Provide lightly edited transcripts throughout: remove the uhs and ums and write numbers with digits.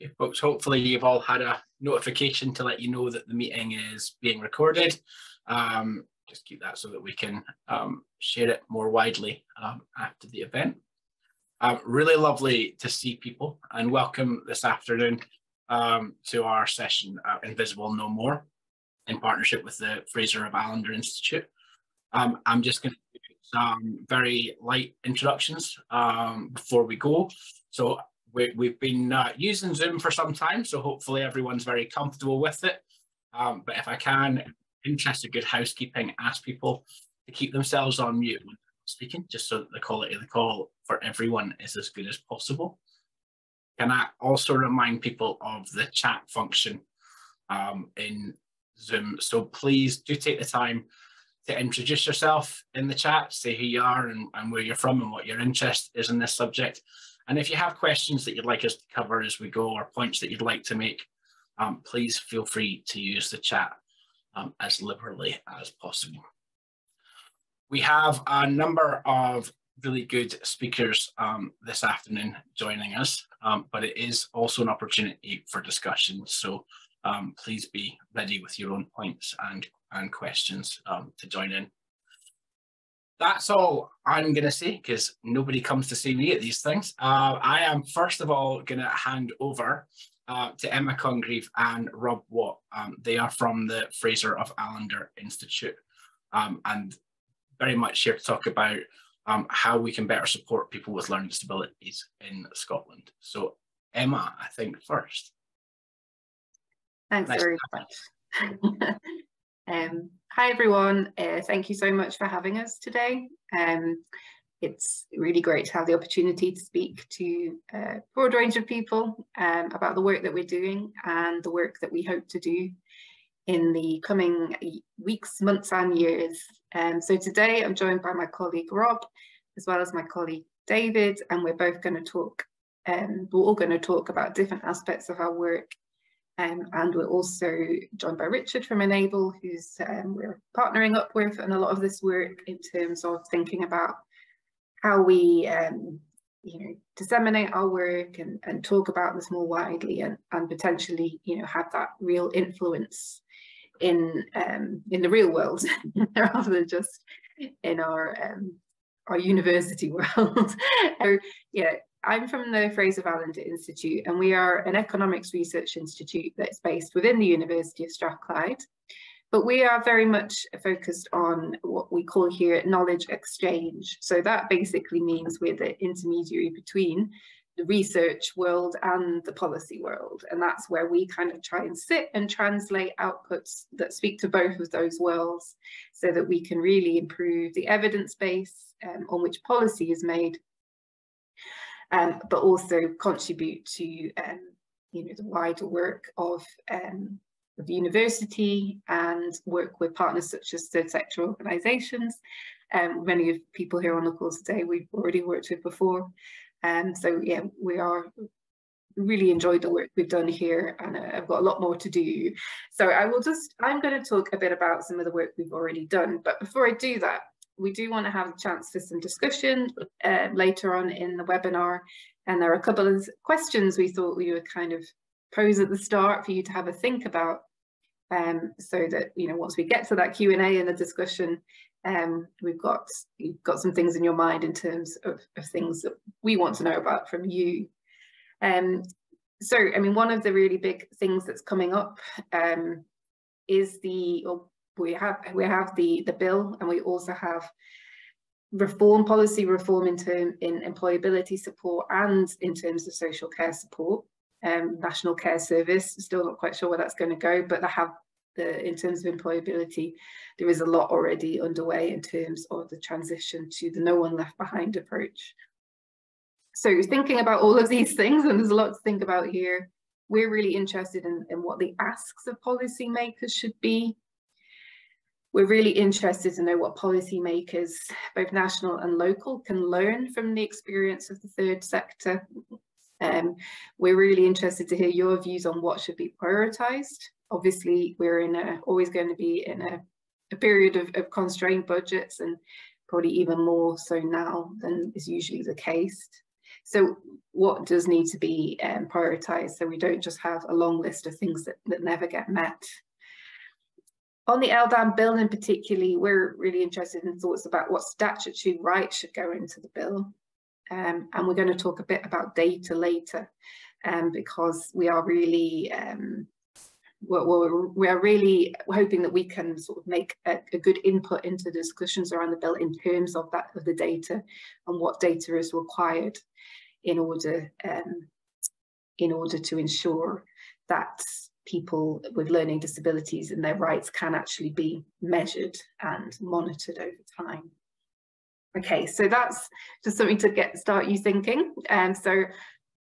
Okay, folks, hopefully you've all had a notification to let you know that the meeting is being recorded. Just keep that so that we can share it more widely after the event. Really lovely to see people, and welcome this afternoon to our session, Invisible No More, in partnership with the Fraser of Allander Institute. I'm just going to do some very light introductions before we go. So we've been using Zoom for some time, so hopefully everyone's very comfortable with it. But if I can, in the interest of good housekeeping, ask people to keep themselves on mute when speaking, just so that the quality of the call for everyone is as good as possible. Can I also remind people of the chat function in Zoom? So please do take the time to introduce yourself in the chat, say who you are and where you're from and what your interest is in this subject. And if you have questions that you'd like us to cover as we go, or points that you'd like to make, please feel free to use the chat as liberally as possible. We have a number of really good speakers this afternoon joining us, but it is also an opportunity for discussion. So please be ready with your own points and questions to join in. That's all I'm going to say, because nobody comes to see me at these things. I am first of all going to hand over to Emma Congreve and Rob Watt. They are from the Fraser of Allander Institute and very much here to talk about how we can better support people with learning disabilities in Scotland. So Emma, I think first. Thanks very much. Hi everyone, thank you so much for having us today. It's really great to have the opportunity to speak to a broad range of people about the work that we're doing and the work that we hope to do in the coming weeks, months and years. So today I'm joined by my colleague Rob, as well as my colleague David, and we're both going to talk, we're all going to talk about different aspects of our work. And we're also joined by Richard from Enable, who's we're partnering up with in a lot of this work in terms of thinking about how we disseminate our work and talk about this more widely and potentially have that real influence in the real world rather than just in our university world. So, yeah. I'm from the Fraser of Allander Institute, and we are an economics research institute that's based within the University of Strathclyde. But we are very much focused on what we call here knowledge exchange. So that basically means we're the intermediary between the research world and the policy world. And that's where we kind of try and sit and translate outputs that speak to both of those worlds so that we can really improve the evidence base on which policy is made. But also contribute to the wider work of the university and work with partners such as third sector organisations. Many of people here on the call today we've already worked with before. So yeah, we really enjoyed the work we've done here, and I've got a lot more to do. So I'm going to talk a bit about some of the work we've already done. But before I do that, we do want to have a chance for some discussion later on in the webinar, and there are a couple of questions we thought we would kind of pose at the start for you to have a think about, so that once we get to that Q&A and the discussion, you've got some things in your mind in terms of things that we want to know about from you. So I mean, one of the really big things that's coming up is we have the bill, and we also have policy reform in employability support and in terms of social care support. National Care Service, still not quite sure where that's going to go, but in terms of employability, there is a lot already underway in terms of the transition to the no one left behind approach. So thinking about all of these things, and there's a lot to think about here, we're really interested in what the asks of policymakers should be. We're really interested to know what policymakers, both national and local, can learn from the experience of the third sector. We're really interested to hear your views on what should be prioritised. Obviously, we're always going to be in a period of constrained budgets, and probably even more so now than is usually the case. So what does need to be prioritised, so we don't just have a long list of things that never get met. On the LDAM bill in particularly, we're really interested in thoughts about what statutory rights should go into the bill. And we're going to talk a bit about data later, because we are really we are really hoping that we can sort of make a good input into the discussions around the bill in terms of the data and what data is required in order to ensure that people with learning disabilities and their rights can actually be measured and monitored over time. Okay, so that's just something to start you thinking. So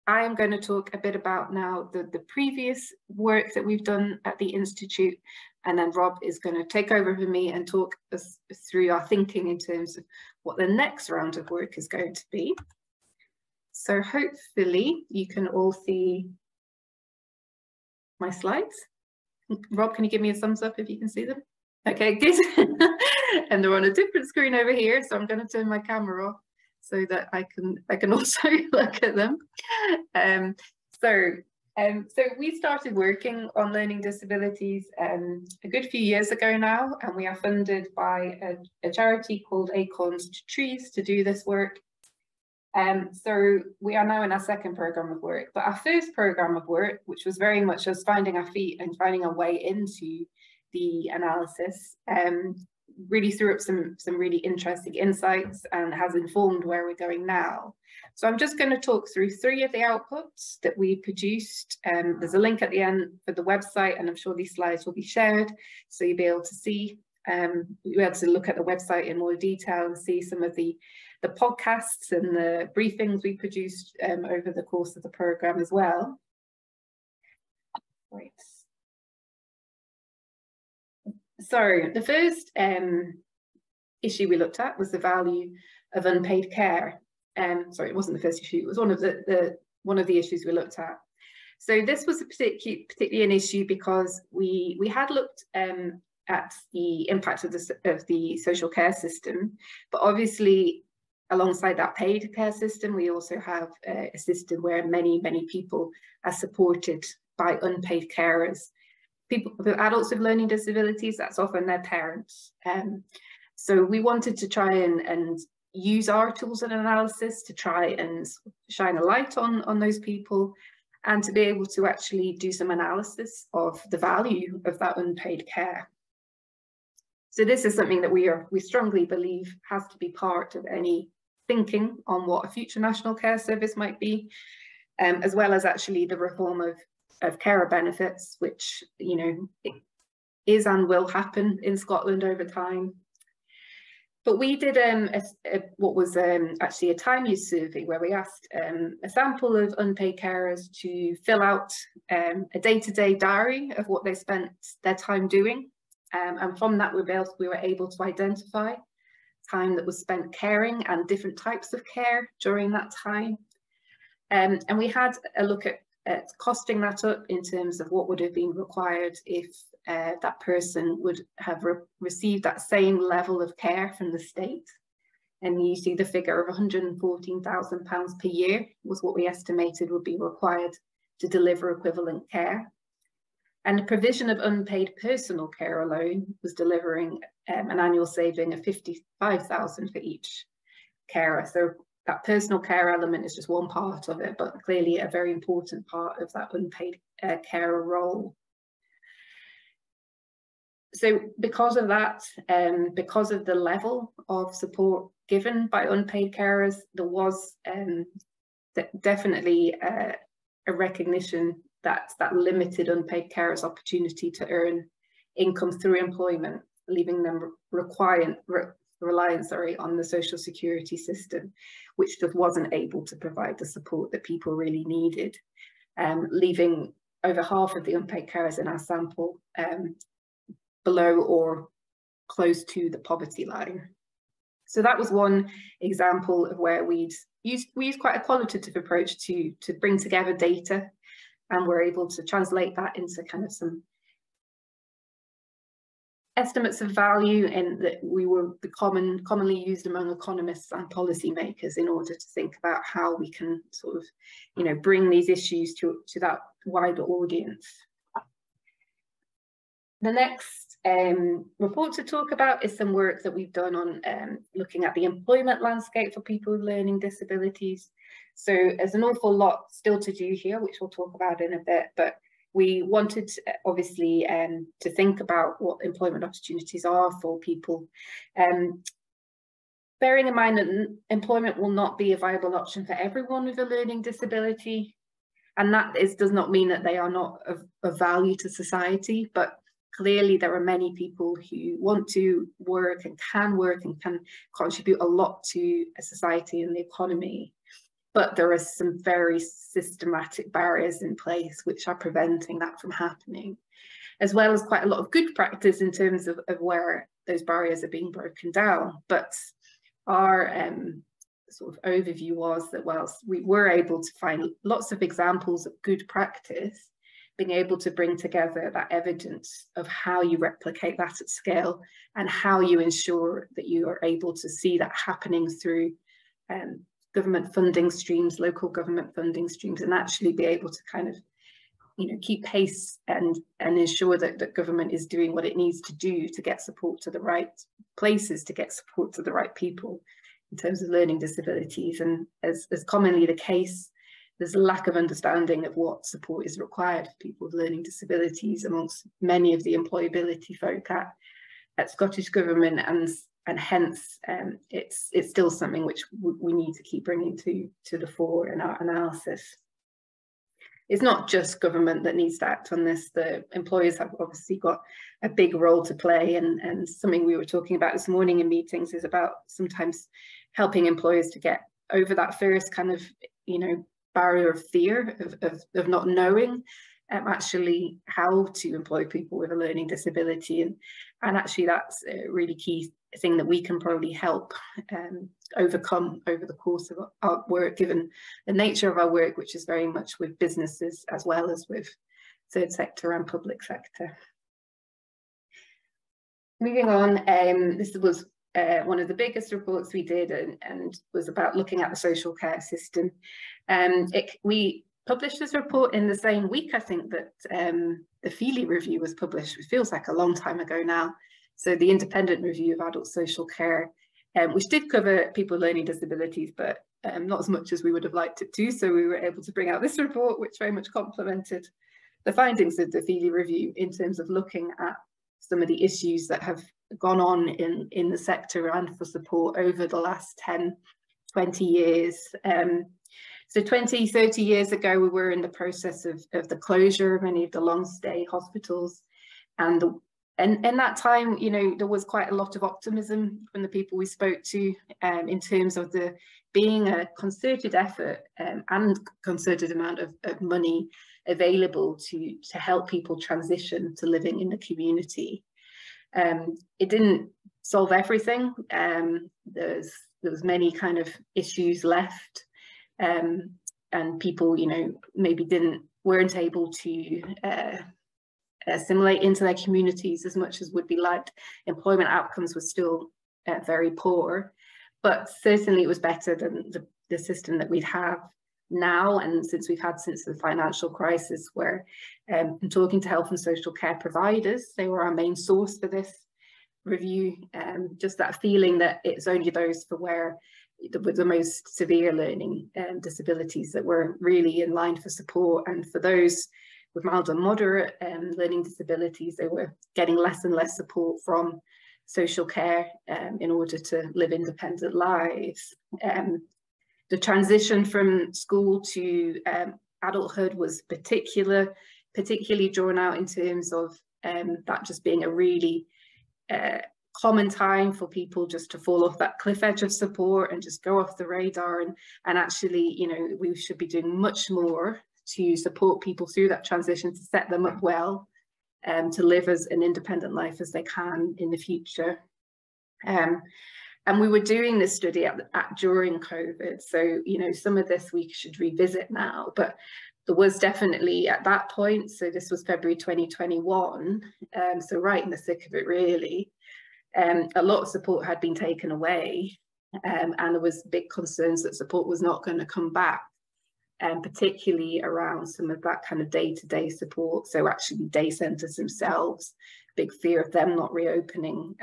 I am going to talk a bit about now the previous work that we've done at the Institute, and then Rob is going to take over for me and talk us through our thinking in terms of what the next round of work is going to be. So hopefully you can all see my slides. Rob, can you give me a thumbs up if you can see them? Okay, good. And they're on a different screen over here, so I'm going to turn my camera off so that I can also look at them. So we started working on learning disabilities a good few years ago now, and we are funded by a charity called Acorns to Trees to do this work. So we are now in our second programme of work, but our first programme of work, which was very much us finding our feet and finding our way into the analysis, really threw up some really interesting insights and has informed where we're going now. So I'm just going to talk through 3 of the outputs that we produced. There's a link at the end for the website, and I'm sure these slides will be shared, so you'll be able to see, you'll be able to look at the website in more detail and see some of the podcasts and the briefings we produced over the course of the programme as well. Right. So the first issue we looked at was the value of unpaid care. Sorry, it wasn't the first issue, it was one of the issues we looked at. So this was particularly an issue because we had looked at the impact of the social care system, but obviously alongside that paid care system, we also have a system where many people are supported by unpaid carers. People, adults with learning disabilities, that's often their parents. So we wanted to try and use our tools and analysis to try and shine a light on those people, and to be able to actually do some analysis of the value of that unpaid care. So this is something that we strongly believe has to be part of any thinking on what a future national care service might be, as well as actually the reform of carer benefits, which, you know, it is and will happen in Scotland over time. But we did what was actually a time use survey, where we asked a sample of unpaid carers to fill out a day-to-day diary of what they spent their time doing. And from that, we were able to identify time that was spent caring and different types of care during that time. And we had a look at costing that up in terms of what would have been required if that person would have received that same level of care from the state. And you see the figure of £114,000 per year was what we estimated would be required to deliver equivalent care. And the provision of unpaid personal care alone was delivering an annual saving of £55,000 for each carer. So that personal care element is just one part of it, but clearly a very important part of that unpaid carer role. So because of that, because of the level of support given by unpaid carers, there was definitely a recognition that limited unpaid carers' opportunity to earn income through employment, leaving them reliant on the social security system, which just wasn't able to provide the support that people really needed, leaving over half of the unpaid carers in our sample below or close to the poverty line. So that was one example of where we used quite a qualitative approach to bring together data, and we're able to translate that into kind of some estimates of value, and that we were commonly used among economists and policymakers in order to think about how we can sort of, you know, bring these issues to that wider audience. The next report to talk about is some work that we've done on looking at the employment landscape for people with learning disabilities. So there's an awful lot still to do here, which we'll talk about in a bit, but we wanted, obviously, to think about what employment opportunities are for people. Bearing in mind that employment will not be a viable option for everyone with a learning disability, and that does not mean that they are not of value to society, but clearly there are many people who want to work and can contribute a lot to a society and the economy. But there are some very systematic barriers in place which are preventing that from happening, as well as quite a lot of good practice in terms of where those barriers are being broken down. But our sort of overview was that whilst we were able to find lots of examples of good practice, being able to bring together that evidence of how you replicate that at scale and how you ensure that you are able to see that happening through government funding streams, local government funding streams, and actually be able to kind of, you know, keep pace and ensure that government is doing what it needs to do to get support to the right places, to get support to the right people in terms of learning disabilities. And as commonly the case, there's a lack of understanding of what support is required for people with learning disabilities amongst many of the employability folk at Scottish Government, and hence it's still something which we need to keep bringing to the fore in our analysis. It's not just government that needs to act on this. The employers have obviously got a big role to play, and something we were talking about this morning in meetings is about sometimes helping employers to get over that first kind of, you know, barrier of fear of not knowing actually how to employ people with a learning disability, and actually that's a really key thing that we can probably help overcome over the course of our work, given the nature of our work, which is very much with businesses as well as with third sector and public sector. Moving on, this was one of the biggest reports we did, and was about looking at the social care system. We published this report in the same week, I think, that the Feely review was published. It feels like a long time ago now. So the independent review of adult social care, which did cover people with learning disabilities, but not as much as we would have liked it to. So we were able to bring out this report, which very much complemented the findings of the Feely review in terms of looking at some of the issues that have gone on in the sector and for support over the last 10, 20 years. So 20, 30 years ago, we were in the process of the closure of many of the long stay hospitals. And in that time, you know, there was quite a lot of optimism from the people we spoke to in terms of there being a concerted effort and concerted amount of money available to help people transition to living in the community. It didn't solve everything. There was many kind of issues left, and people, you know, maybe weren't able to assimilate into their communities as much as would be liked. Employment outcomes were still very poor, but certainly it was better than the system that we'd have now, and since the financial crisis, where talking to health and social care providers, they were our main source for this review, just that feeling that it's only those with the most severe learning disabilities that were really in line for support, and for those with mild and moderate learning disabilities, they were getting less and less support from social care in order to live independent lives. The transition from school to adulthood was particularly drawn out in terms of that just being a really common time for people just to fall off that cliff edge of support and just go off the radar, and actually, you know, we should be doing much more to support people through that transition, to set them up well to live as an independent life as they can in the future. And we were doing this study during COVID, so, you know, some of this we should revisit now, but there was definitely at that point, so this was February 2021, so right in the thick of it really, a lot of support had been taken away, and there was big concerns that support was not going to come back, particularly around some of that kind of day-to-day support. So actually day centres themselves, big fear of them not reopening,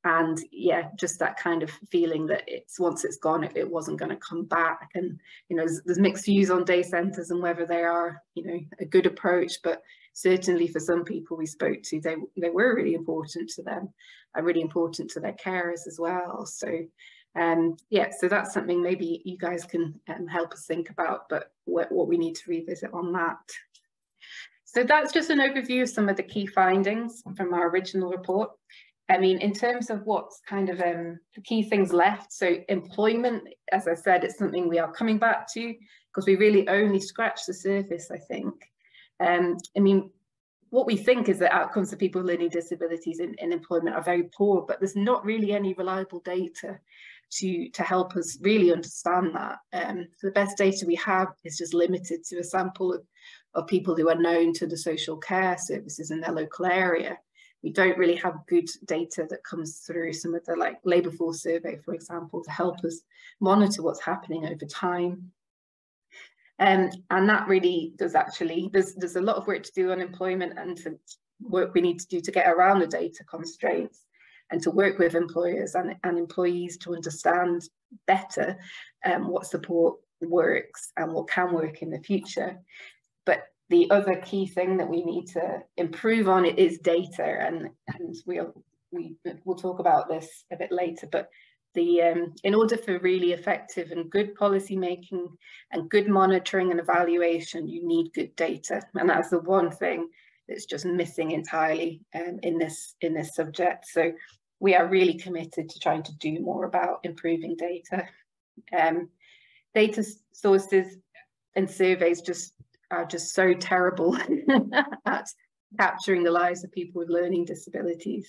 and yeah, just that kind of feeling that once it's gone, it wasn't going to come back. And there's mixed views on day centres and whether they are a good approach, but certainly for some people we spoke to, they were really important to them and really important to their carers as well. So yeah, so that's something maybe you guys can help us think about, but what we need to revisit on that. So that's just an overview of some of the key findings from our original report. I mean, in terms of what's kind of the key things left, so employment, as I said, it's something we are coming back to because we really only scratched the surface, I think. I mean, what we think is that outcomes for people with learning disabilities in employment are very poor, but there's not really any reliable data to help us really understand that. So the best data we have is just limited to a sample of people who are known to the social care services in their local area. We don't really have good data that comes through some of the labour force survey, for example, to help us monitor what's happening over time. And that really does actually, there's a lot of work to do on employment and to work we need to do to get around the data constraints and to work with employers and employees to understand better what support works and what can work in the future. But the other key thing that we need to improve on is data, and we'll talk about this a bit later, but in order for really effective and good policy making and good monitoring and evaluation, you need good data, and that's the one thing that's just missing entirely in this subject. So we are really committed to trying to do more about improving data. Data sources and surveys are just so terrible at capturing the lives of people with learning disabilities.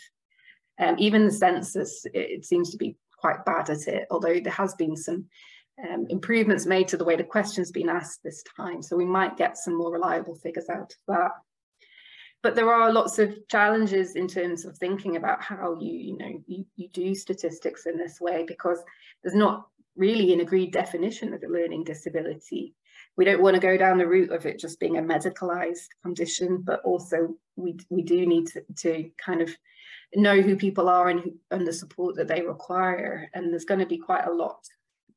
Even the census, it seems to be quite bad at it, although there has been some improvements made to the way the questions been asked this time. So we might get some more reliable figures out of that. But there are lots of challenges in terms of thinking about how you do statistics in this way, because there's not really an agreed definition of a learning disability. We don't want to go down the route of it just being a medicalized condition, but also we do need to kind of know who people are and the support that they require. And there's going to be quite a lot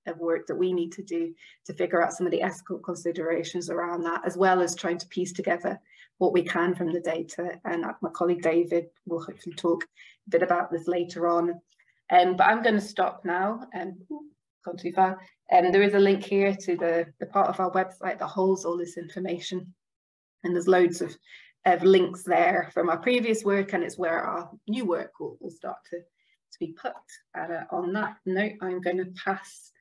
of work that we need to do to figure out some of the ethical considerations around that, as well as trying to piece together what we can from the data. And my colleague David will hopefully talk a bit about this later on. But I'm going to stop now and gone too far. There is a link here to the part of our website that holds all this information, and there's loads of links there from our previous work, and it's where our new work will start to be put. On that note, I'm going to pass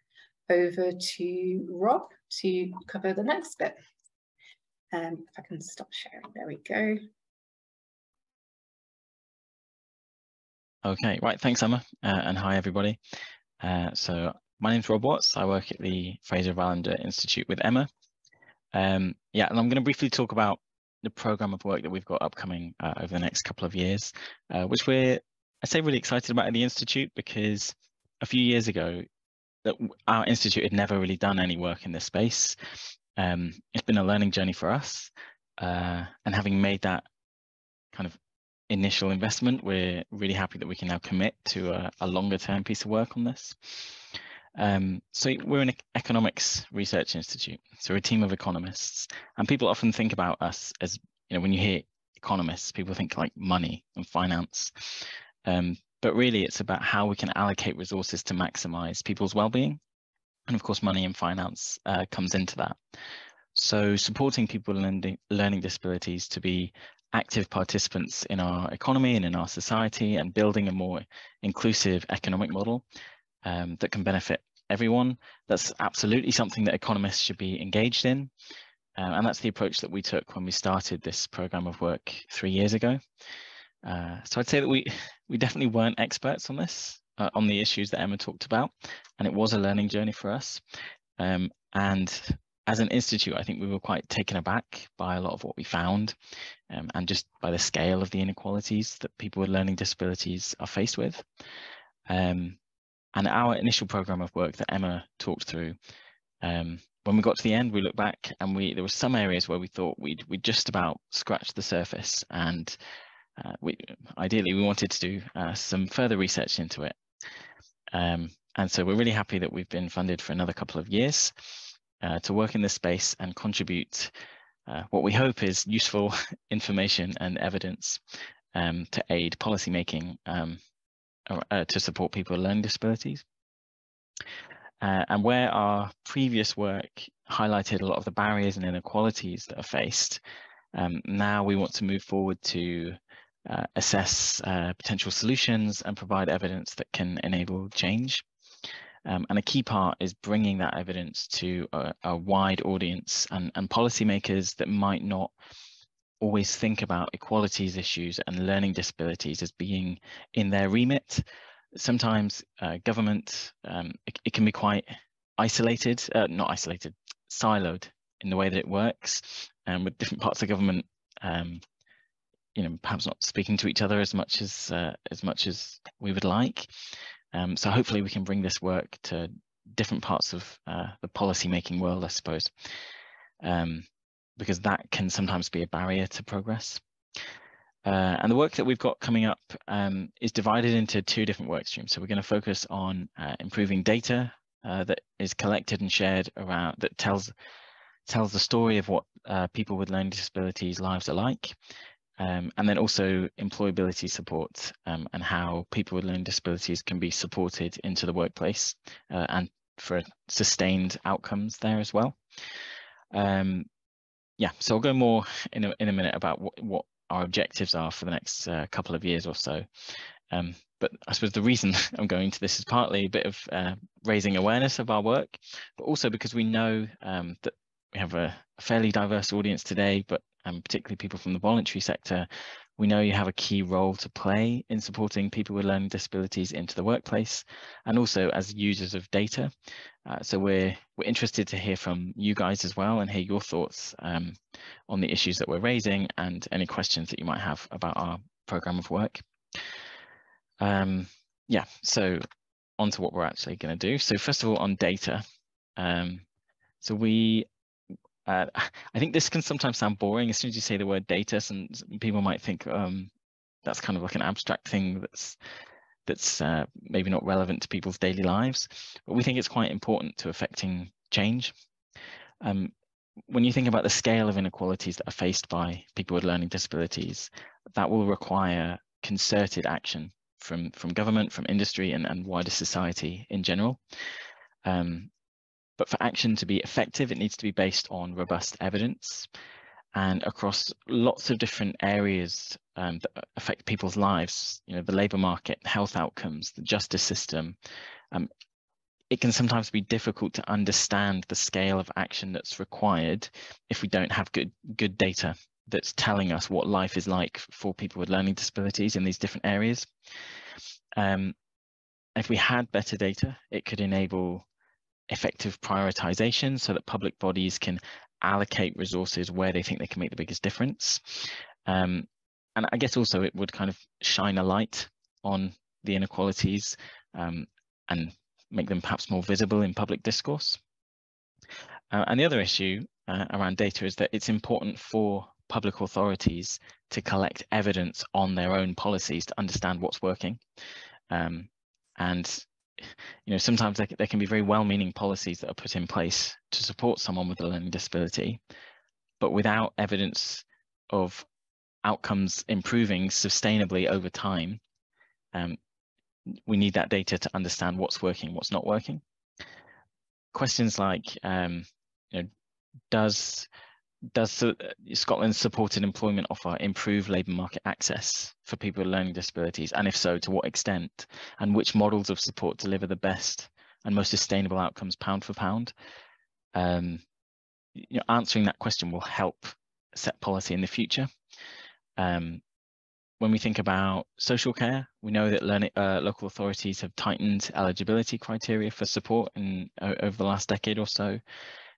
over to Rob to cover the next bit. If I can stop sharing, there we go. Okay, right, thanks Emma, and hi everybody. So my name's Rob Watts. I work at the Fraser of Allander Institute with Emma. Yeah, and I'm going to briefly talk about the programme of work that we've got upcoming over the next couple of years, which I'd say really excited about at the Institute, because a few years ago, our Institute had never really done any work in this space. It's been a learning journey for us, and having made that kind of initial investment, we're really happy that we can now commit to a longer term piece of work on this. So we're an economics research institute, so we're a team of economists, and people often think about us as, when you hear economists, people think like money and finance, but really it's about how we can allocate resources to maximize people's well-being, and of course money and finance comes into that. So supporting people with learning disabilities to be active participants in our economy and in our society, and building a more inclusive economic model that can benefit everyone. That's absolutely something that economists should be engaged in. And that's the approach that we took when we started this programme of work 3 years ago. So I'd say that we definitely weren't experts on this, on the issues that Emma talked about, and it was a learning journey for us. And as an institute, I think we were quite taken aback by a lot of what we found, and just by the scale of the inequalities that people with learning disabilities are faced with. And our initial program of work that Emma talked through, when we got to the end, we looked back and there were some areas where we thought we'd just about scratched the surface, and ideally we wanted to do some further research into it. And so we're really happy that we've been funded for another couple of years to work in this space and contribute what we hope is useful information and evidence to aid policymaking to support people with learning disabilities. And where our previous work highlighted a lot of the barriers and inequalities that are faced, now we want to move forward to assess potential solutions and provide evidence that can enable change. And a key part is bringing that evidence to a wide audience and policymakers that might not always think about equalities issues and learning disabilities as being in their remit. Sometimes government, it can be quite isolated, not isolated, siloed in the way that it works, and with different parts of government, perhaps not speaking to each other as much as we would like. So hopefully we can bring this work to different parts of the policy-making world, I suppose, because that can sometimes be a barrier to progress. And the work that we've got coming up is divided into two different work streams. So we're going to focus on improving data that is collected and shared around, that tells the story of what people with learning disabilities lives are like, and then also employability support and how people with learning disabilities can be supported into the workplace and for sustained outcomes there as well. Yeah, so I'll go more in a minute about what our objectives are for the next couple of years or so. But I suppose the reason I'm going to this is partly a bit of raising awareness of our work, but also because we know that we have a fairly diverse audience today, but particularly people from the voluntary sector. We know you have a key role to play in supporting people with learning disabilities into the workplace, and also as users of data. So we're interested to hear from you guys as well and hear your thoughts on the issues that we're raising and any questions that you might have about our program of work. Yeah, so on to what we're actually going to do. So first of all, on data. So I think this can sometimes sound boring. As soon as you say the word data, some people might think that's kind of like an abstract thing that's maybe not relevant to people's daily lives. But we think it's quite important to affecting change. When you think about the scale of inequalities that are faced by people with learning disabilities, that will require concerted action from government, from industry, and wider society in general. But for action to be effective, it needs to be based on robust evidence and across lots of different areas that affect people's lives, the labour market, health outcomes, the justice system. It can sometimes be difficult to understand the scale of action that's required if we don't have good data that's telling us what life is like for people with learning disabilities in these different areas. If we had better data, it could enable effective prioritization so that public bodies can allocate resources where they think they can make the biggest difference. And I guess also it would kind of shine a light on the inequalities and make them perhaps more visible in public discourse. And the other issue around data is that it's important for public authorities to collect evidence on their own policies to understand what's working. And sometimes there can be very well-meaning policies that are put in place to support someone with a learning disability, but without evidence of outcomes improving sustainably over time, we need that data to understand what's working, what's not working. Questions like, does Scotland's supported employment offer improve labour market access for people with learning disabilities? And if so, to what extent? And which models of support deliver the best and most sustainable outcomes pound for pound? Answering that question will help set policy in the future. When we think about social care, we know that local authorities have tightened eligibility criteria for support over the last decade or so.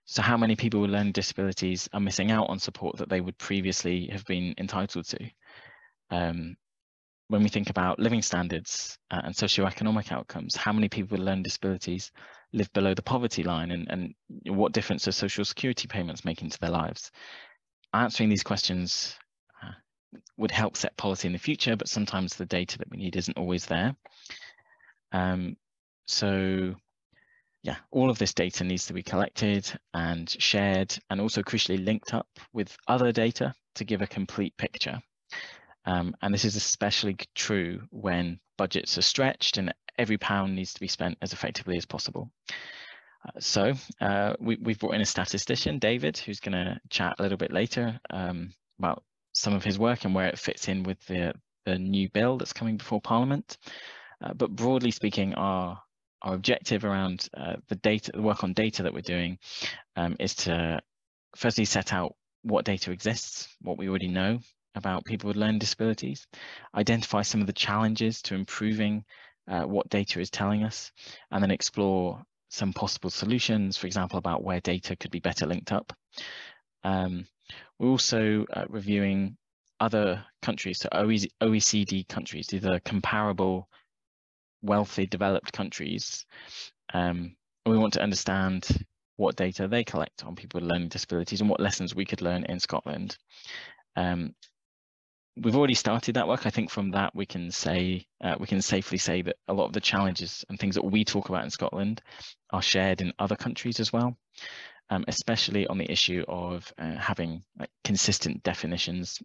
So how many people with learning disabilities are missing out on support that they would previously have been entitled to? When we think about living standards and socioeconomic outcomes, how many people with learning disabilities live below the poverty line, and what difference are social security payments making to their lives? Answering these questions would help set policy in the future, but sometimes the data that we need isn't always there. So yeah, all of this data needs to be collected and shared, and also crucially linked up with other data to give a complete picture. And this is especially true when budgets are stretched and every pound needs to be spent as effectively as possible. So we've brought in a statistician, David, who's going to chat a little bit later about some of his work and where it fits in with the new bill that's coming before Parliament. But broadly speaking, our objective around the work on data that we're doing is to firstly set out what data exists, what we already know about people with learning disabilities, identify some of the challenges to improving what data is telling us, and then explore some possible solutions, for example, about where data could be better linked up. We're also reviewing other countries, so OECD countries, these are comparable, wealthy, developed countries. We want to understand what data they collect on people with learning disabilities and what lessons we could learn in Scotland. We've already started that work. I think from that we can say we can safely say that a lot of the challenges and things that we talk about in Scotland are shared in other countries as well, especially on the issue of having consistent definitions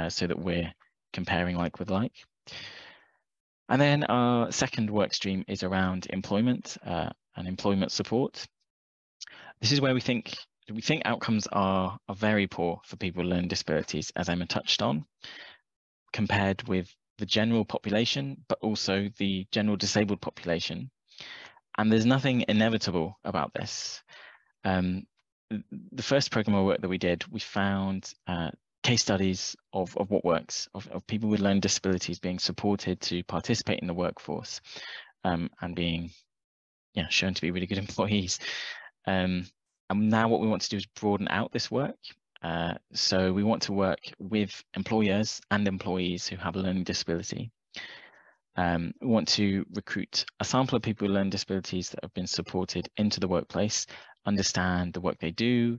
so that we're comparing like with like. And then our second work stream is around employment and employment support. This is where we think outcomes are very poor for people with learning disabilities, as Emma touched on, compared with the general population, but also the general disabled population. And there's nothing inevitable about this. The first program of work that we did, we found case studies of what works, of people with learning disabilities being supported to participate in the workforce and being shown to be really good employees. And now what we want to do is broaden out this work. So we want to work with employers and employees who have a learning disability. We want to recruit a sample of people with learning disabilities that have been supported into the workplace, understand the work they do,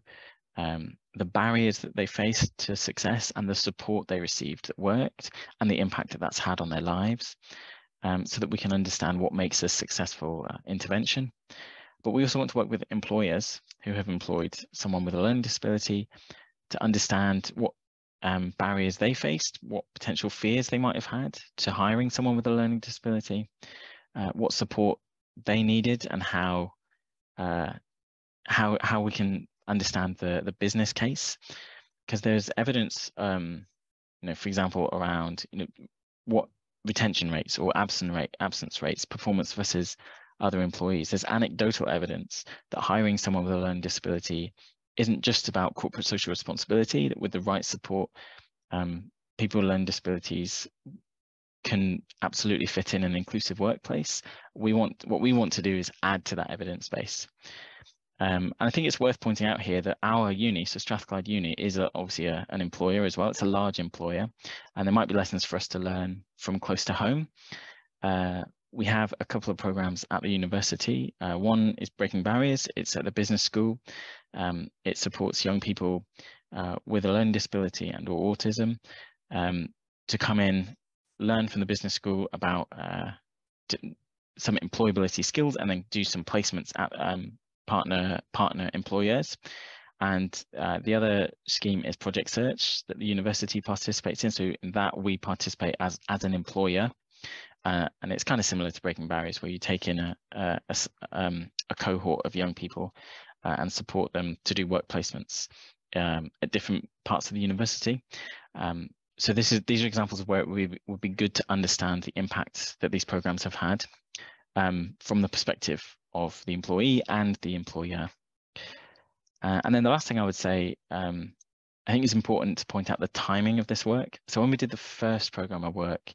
the barriers that they faced to success and the support they received that worked, and the impact that that's had on their lives, so that we can understand what makes a successful intervention. But we also want to work with employers who have employed someone with a learning disability to understand what barriers they faced, what potential fears they might have had to hiring someone with a learning disability, what support they needed, and how we can understand the business case, because there's evidence, for example, around what retention rates or absence rates, performance versus other employees. There's anecdotal evidence that hiring someone with a learning disability isn't just about corporate social responsibility, that with the right support, people with learning disabilities can absolutely fit in an inclusive workplace. What we want to do is add to that evidence base. And I think it's worth pointing out here that our uni, so Strathclyde Uni, is obviously an employer as well. It's a large employer, and there might be lessons for us to learn from close to home. We have a couple of programs at the university. One is Breaking Barriers. It's at the business school. It supports young people with a learning disability and or autism to come in, learn from the business school about some employability skills, and then do some placements at partner employers. And the other scheme is Project Search that the university participates in. So in that we participate as an employer. And it's kind of similar to Breaking Barriers, where you take in a cohort of young people and support them to do work placements at different parts of the university. So these are examples of where it would be good to understand the impact that these programs have had from the perspective of the employee and the employer. And then the last thing I would say, I think it's important to point out the timing of this work. So when we did the first program of work,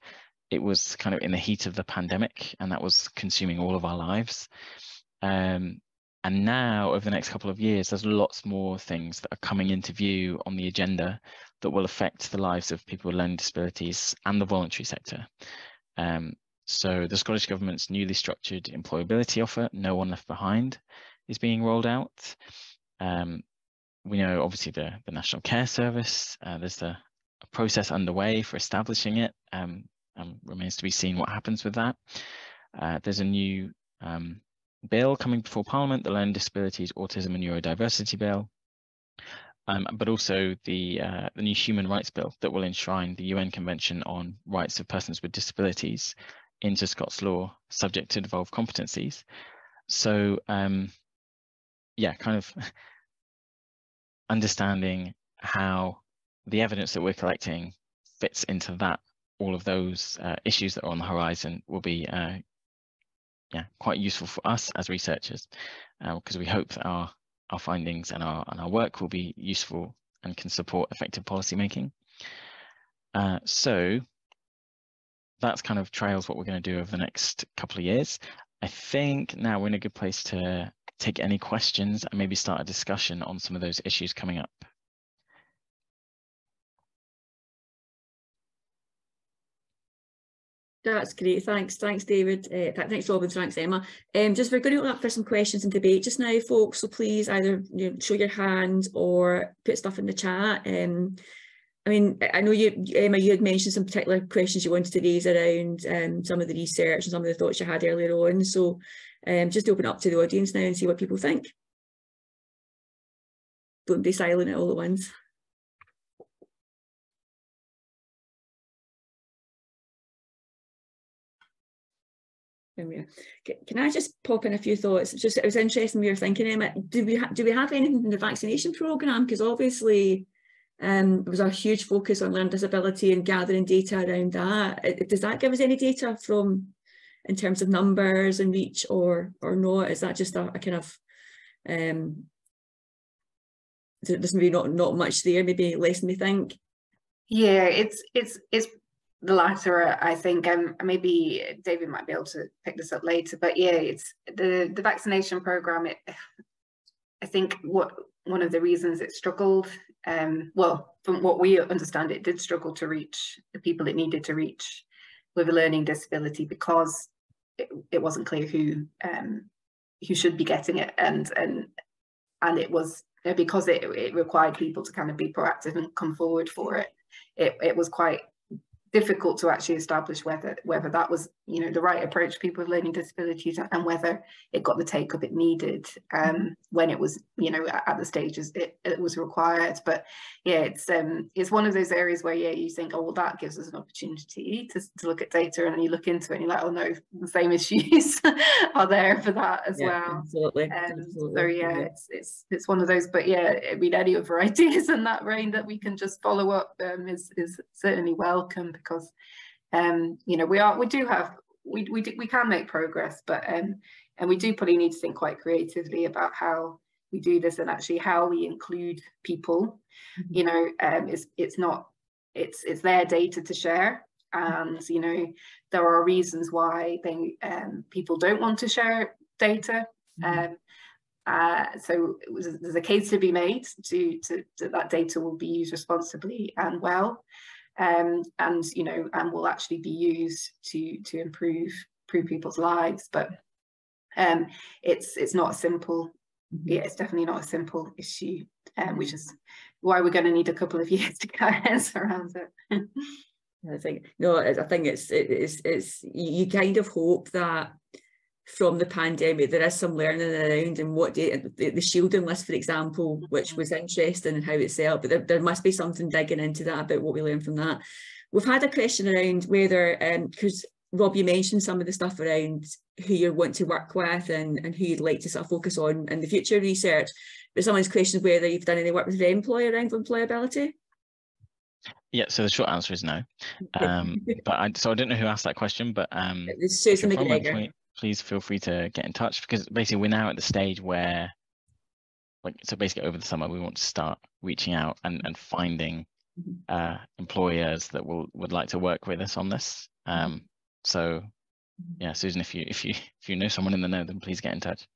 it was kind of in the heat of the pandemic, and that was consuming all of our lives. And now, over the next couple of years, there's lots more things that are coming into view on the agenda that will affect the lives of people with learning disabilities and the voluntary sector. So the Scottish Government's newly structured employability offer, No One Left Behind, is being rolled out. We know, obviously, the National Care Service, there's a process underway for establishing it. Remains to be seen what happens with that. There's a new bill coming before Parliament, the Learning Disabilities, Autism and Neurodiversity Bill, but also the new Human Rights Bill that will enshrine the UN Convention on Rights of Persons with Disabilities into Scots law, subject to devolved competencies. So, yeah, kind of understanding how the evidence that we're collecting fits into that, all of those issues that are on the horizon will be yeah, quite useful for us as researchers, because we hope that our findings and our work will be useful and can support effective policy making. So that's kind of trails what we're going to do over the next couple of years. I think now we're in a good place to take any questions and maybe start a discussion on some of those issues coming up. That's great. Thanks, David. Thanks, Robin. Thanks, Emma. Just we're going to open up for some questions and debate just now, folks. So please either show your hand or put stuff in the chat. I mean, I know Emma, you had mentioned some particular questions you wanted to raise around some of the research and some of the thoughts you had earlier on. So just open up to the audience now and see what people think. Don't be silent all at once. Can I just pop in a few thoughts? It was interesting we were thinking, Emma, do we have anything in the vaccination programme? Because obviously there was a huge focus on learning disability and gathering data around that. Does that give us any data from, in terms of numbers and reach, or not? Is that just a kind of, there's maybe not much there, maybe less than we think? Yeah, it's the latter, I think. Maybe David might be able to pick this up later, but yeah, it's the vaccination programme. I think one of the reasons it struggled, well, from what we understand, it did struggle to reach the people it needed to reach with a learning disability, because it wasn't clear who should be getting it, and it was because it required people to kind of be proactive and come forward for it. It was quite difficult to actually establish whether that was the right approach for people with learning disabilities, and whether it got the take up it needed when it was at the stages it was required. But yeah, it's one of those areas where you think, oh well, that gives us an opportunity to look at data, and then you look into it and you're like, oh no, the same issues are there for that as well. Absolutely. So yeah, it's one of those. But yeah, I mean, any other ideas in that vein that we can just follow up is certainly welcome, because we can make progress, but and we do probably need to think quite creatively about how we do this, and actually how we include people. It's their data to share, and there are reasons why people don't want to share data. So there's a case to be made to that data will be used responsibly and well. And will actually be used to improve people's lives. But it's not simple. Yeah, it's definitely not a simple issue, which is why we're going to need a couple of years to get our heads around it. I think it's you kind of hope that from the pandemic there is some learning around, and what the shielding list, for example, which was interesting and how it's set up, but there must be something digging into that about what we learned from that. We've had a question around whether, because Rob, you mentioned some of the stuff around who you want to work with and who you'd like to sort of focus on in the future research, but someone's questioned whether you've done any work with Remploy around employability. Yeah, so the short answer is no. So I don't know who asked that question, but it's Susan McGregor. Please feel free to get in touch, because basically we're now at the stage where, so basically over the summer we want to start reaching out and finding employers that would like to work with us on this. So yeah, Susan, if you know someone in the know, then please get in touch.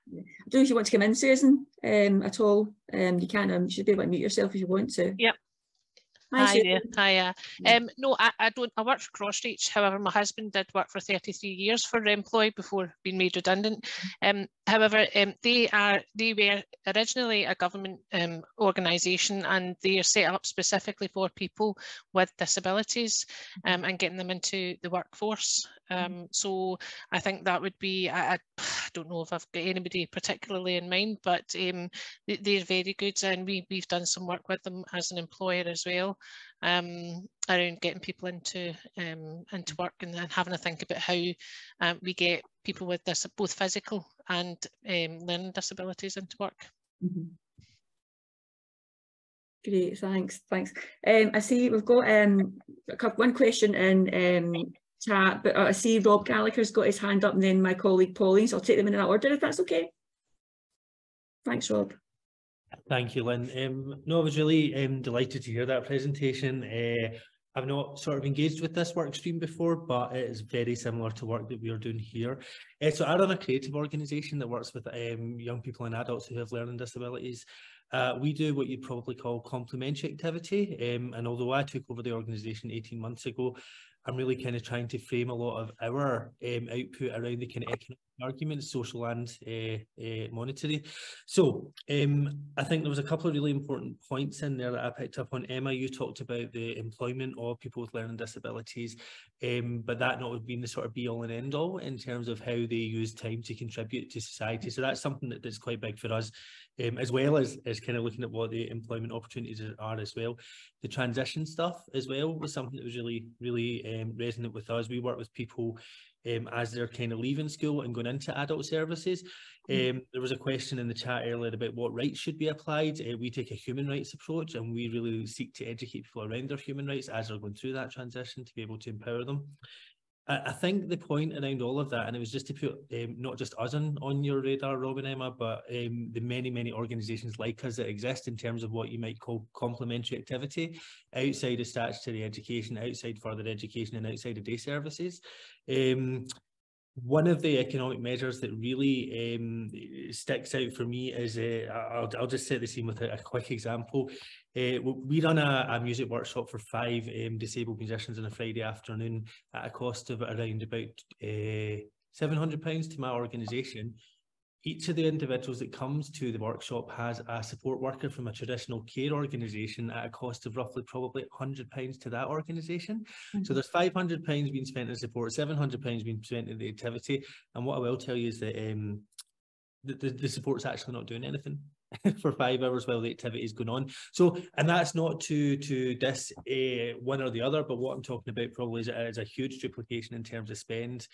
I don't know if you want to come in, Susan, at all. You can. You should be able to mute yourself if you want to. Yep. Hi there. Hiya. No, I don't. I work for Crossreach. However, my husband did work for 33 years for Employ before being made redundant. However, they were originally a government organisation, and they are set up specifically for people with disabilities and getting them into the workforce. So I think that would be. I don't know if I've got anybody particularly in mind, but they're very good, and we've done some work with them as an employer as well. Around getting people into work and having a think about how we get people with this, both physical and learning disabilities, into work. Great, thanks. I see we've got one question in chat, but I see Rob Gallagher's got his hand up, and then my colleague Pauline, so I'll take them in that order if that's okay. Thanks, Rob. Thank you, Lynn. No, I was really delighted to hear that presentation. I've not sort of engaged with this work stream before, but it is very similar to work that we are doing here. So I run a creative organisation that works with young people and adults who have learning disabilities. We do what you'd probably call complementary activity, and although I took over the organisation 18 months ago, I'm really kind of trying to frame a lot of our output around the kind of economic arguments, social and monetary. So I think there was a couple of really important points in there that I picked up on. Emma, you talked about the employment of people with learning disabilities, but that not being the sort of be all and end all in terms of how they use time to contribute to society. So that's something that's quite big for us, as well as kind of looking at what the employment opportunities are as well. The transition stuff as well was something that was really, really resonant with us. We work with people as they're kind of leaving school and going into adult services. There was a question in the chat earlier about what rights should be applied. We take a human rights approach, and we really seek to educate people around their human rights as they're going through that transition to be able to empower them. I think the point around all of that, and it was just to put not just us on your radar, Rob and Emma, but the many, many organisations like us that exist in terms of what you might call complementary activity outside of statutory education, outside further education, and outside of day services. One of the economic measures that really sticks out for me is, I'll just set the scene with a quick example. We run a music workshop for 5 disabled musicians on a Friday afternoon at a cost of around about £700 to my organisation. Each of the individuals that comes to the workshop has a support worker from a traditional care organisation at a cost of roughly probably £100 to that organisation. So there's £500 being spent in support, £700 being spent in the activity. And what I will tell you is that the support's actually not doing anything for 5 hours while the activity is going on. So, and that's not to diss one or the other, but what I'm talking about probably is a huge duplication in terms of spend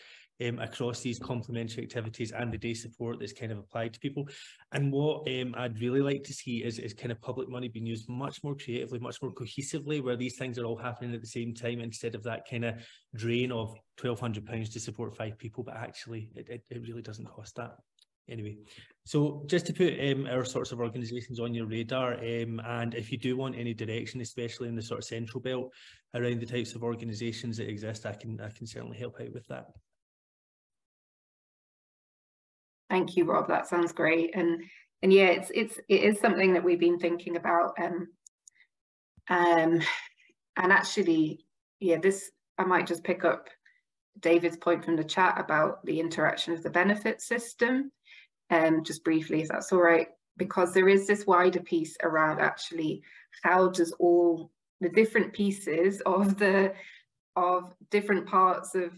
across these complementary activities and the day support that's kind of applied to people. And what I'd really like to see is kind of public money being used much more creatively, much more cohesively, where these things are all happening at the same time, instead of that kind of drain of £1,200 to support 5 people, but actually it really doesn't cost that. Anyway, so just to put our sorts of organisations on your radar, and if you do want any direction, especially in the sort of central belt around the types of organisations that exist, I can certainly help out with that. Thank you, Rob. That sounds great, and yeah, it is something that we've been thinking about, and actually, yeah, I might just pick up David's point from the chat about the interaction of the benefit system. Just briefly, if that's all right, because there is this wider piece around actually how does all the different pieces of different parts of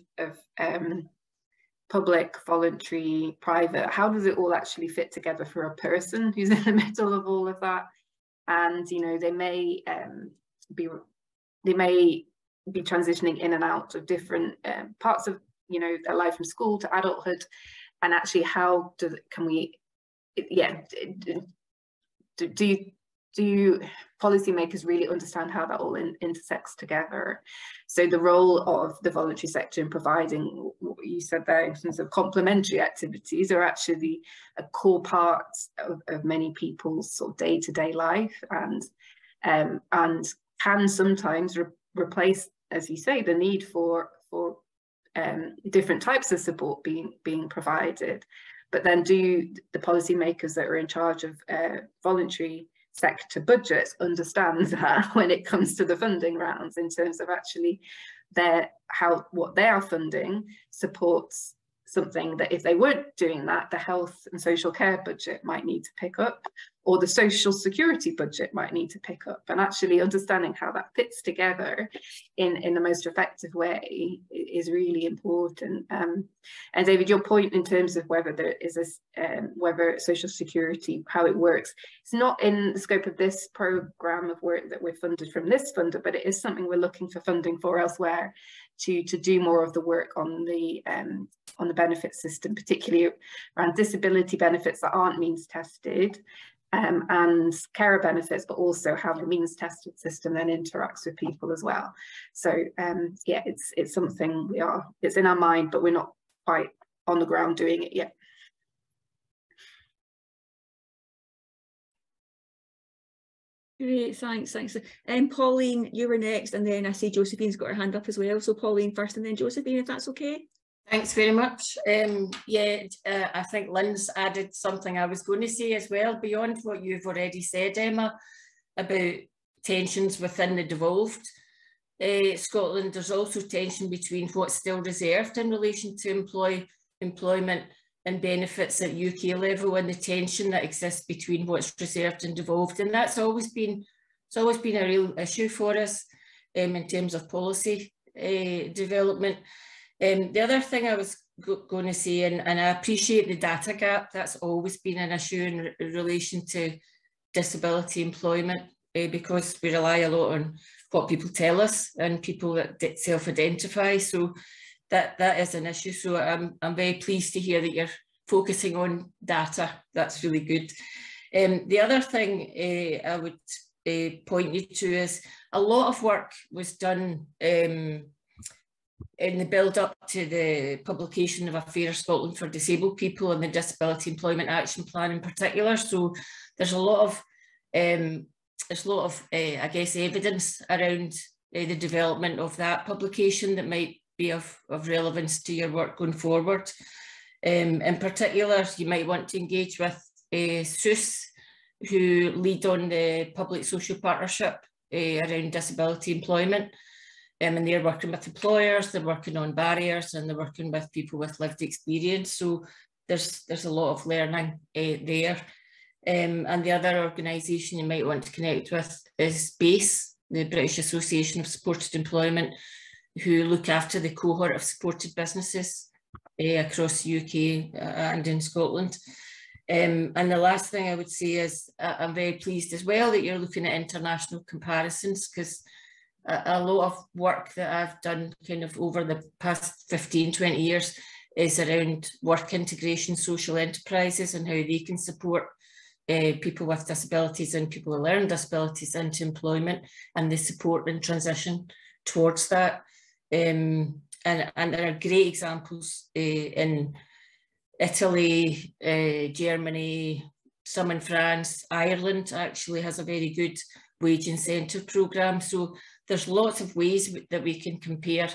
public, voluntary, private, how does it all actually fit together for a person who's in the middle of all of that? And you know, they may be transitioning in and out of different parts of, you know, their life from school to adulthood. And actually, how can we, yeah, do policymakers really understand how that all intersects together? So the role of the voluntary sector in providing what you said there in terms of complementary activities are actually a core part of many people's sort of day-to-day life, and can sometimes replace, as you say, the need for different types of support being provided. But then do the policymakers that are in charge of voluntary sector budgets understand that when it comes to the funding rounds, in terms of actually what they are funding supports something that if they weren't doing that, the health and social care budget might need to pick up, or the social security budget might need to pick up, and actually understanding how that fits together in the most effective way is really important. And David, your point in terms of whether there is this, whether social security, how it works, it's not in the scope of this programme of work that we're funded from this funder, but it is something we're looking for funding for elsewhere to do more of the work on the benefit system, particularly around disability benefits that aren't means tested, and carer benefits, but also how the means tested system then interacts with people as well. So yeah, it's something it's in our mind, but we're not quite on the ground doing it yet. Great, thanks. Pauline, you were next, and then I see Josephine's got her hand up as well. So Pauline first, and then Josephine, if that's okay. Thanks very much. I think Lynn's added something I was going to say as well, beyond what you've already said, Emma, about tensions within the devolved Scotland. There's also tension between what's still reserved in relation to employment and benefits at UK level, and the tension that exists between what's reserved and devolved, and that's always been a real issue for us in terms of policy development. The other thing I was going to say, and I appreciate the data gap, that's always been an issue in relation to disability employment, because we rely a lot on what people tell us and people that self-identify. So that is an issue. So I'm very pleased to hear that you're focusing on data. That's really good. The other thing I would point you to is a lot of work was done in the build-up to the publication of A Fairer Scotland for Disabled People and the Disability Employment Action Plan in particular. So there's a lot of I guess, evidence around the development of that publication that might be of relevance to your work going forward. In particular, you might want to engage with SUS, who lead on the public social partnership around disability employment. And they're working with employers, they're working on barriers, and they're working with people with lived experience. So there's a lot of learning there. And the other organisation you might want to connect with is BASE, the British Association of Supported Employment, who look after the cohort of supported businesses across the UK and in Scotland. And the last thing I would say is I'm very pleased as well that you're looking at international comparisons, because a lot of work that I've done kind of over the past 15, 20 years is around work integration, social enterprises, and how they can support people with disabilities and people with learning disabilities into employment, and the support and transition towards that. And there are great examples in Italy, Germany, some in France. Ireland actually has a very good wage incentive programme. So there's lots of ways that we can compare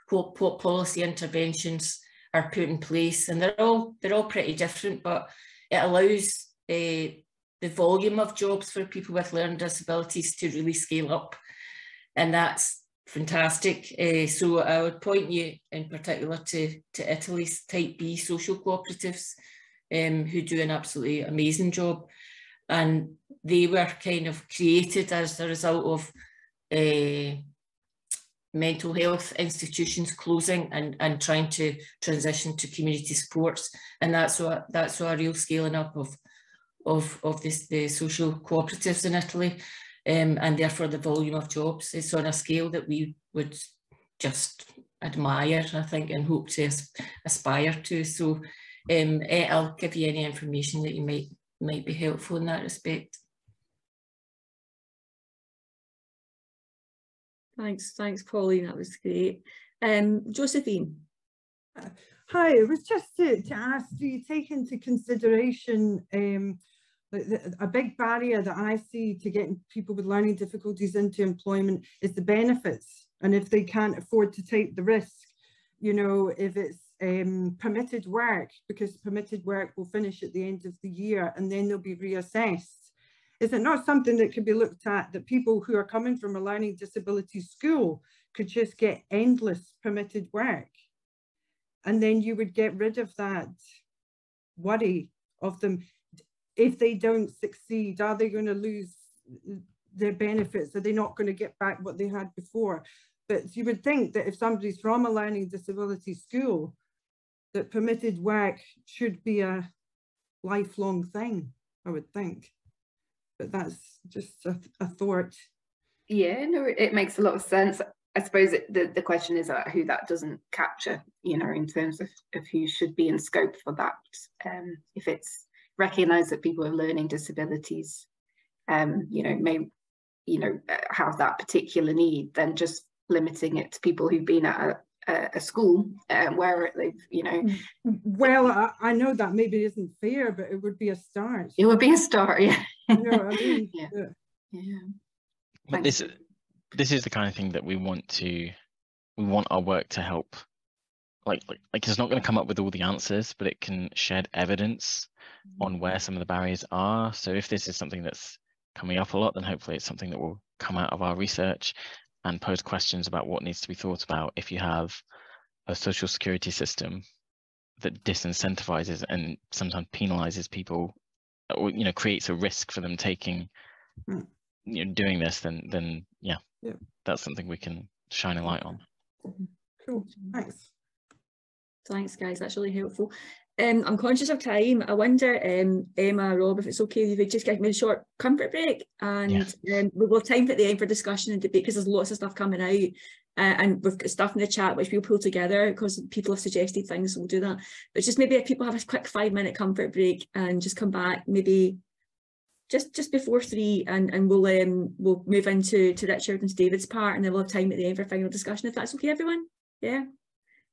what policy interventions are put in place, and they're all pretty different, but it allows the volume of jobs for people with learning disabilities to really scale up, and that's fantastic. So I would point you in particular to Italy's Type B social cooperatives, who do an absolutely amazing job, and they were kind of created as a result of mental health institutions closing and trying to transition to community supports, and that's a real scaling up of the social cooperatives in Italy, and therefore the volume of jobs is on a scale that we would just admire, I think, and hope to aspire to. So I'll give you any information that you might be helpful in that respect. Thanks, Pauline. That was great. Josephine. Hi, it was just to ask, do you take into consideration a big barrier that I see to getting people with learning difficulties into employment is the benefits, and if they can't afford to take the risk, you know, if it's permitted work, because permitted work will finish at the end of the year and then they'll be reassessed. Is it not something that could be looked at, that people who are coming from a learning disability school could just get endless permitted work? And then you would get rid of that worry of them. If they don't succeed, are they going to lose their benefits? Are they not going to get back what they had before? But you would think that if somebody's from a learning disability school, that permitted work should be a lifelong thing, I would think. But that's just a thought. Yeah, no, it makes a lot of sense. I suppose the question is who that doesn't capture, you know, in terms of who should be in scope for that. If it's recognised that people with learning disabilities, you know, may, you know, have that particular need, then just limiting it to people who've been at a school where they've, you know. Well, I know that maybe isn't fair, but it would be a start. It would be a start, yeah. You know what I mean? Yeah. Yeah. But this is the kind of thing that we want our work to help. Like it's not going to come up with all the answers, but it can shed evidence on where some of the barriers are. So if this is something that's coming up a lot, then hopefully it's something that will come out of our research and pose questions about what needs to be thought about if you have a social security system that disincentivizes and sometimes penalizes people, or, you know, creates a risk for them taking, you know, doing this, then yeah, that's something we can shine a light on. Cool, thanks. Thanks, guys, that's really helpful. I'm conscious of time. I wonder, Emma, Rob, if it's okay if you would just give me a short comfort break, and we will have time at the end for discussion and debate, because there's lots of stuff coming out, and we've got stuff in the chat which we'll pull together because people have suggested things, so we'll do that. But just maybe if people have a quick 5-minute comfort break and just come back maybe just before 3, and we'll move into Richard and David's part, and then we'll have time at the end for final discussion, if that's okay, everyone. Yeah,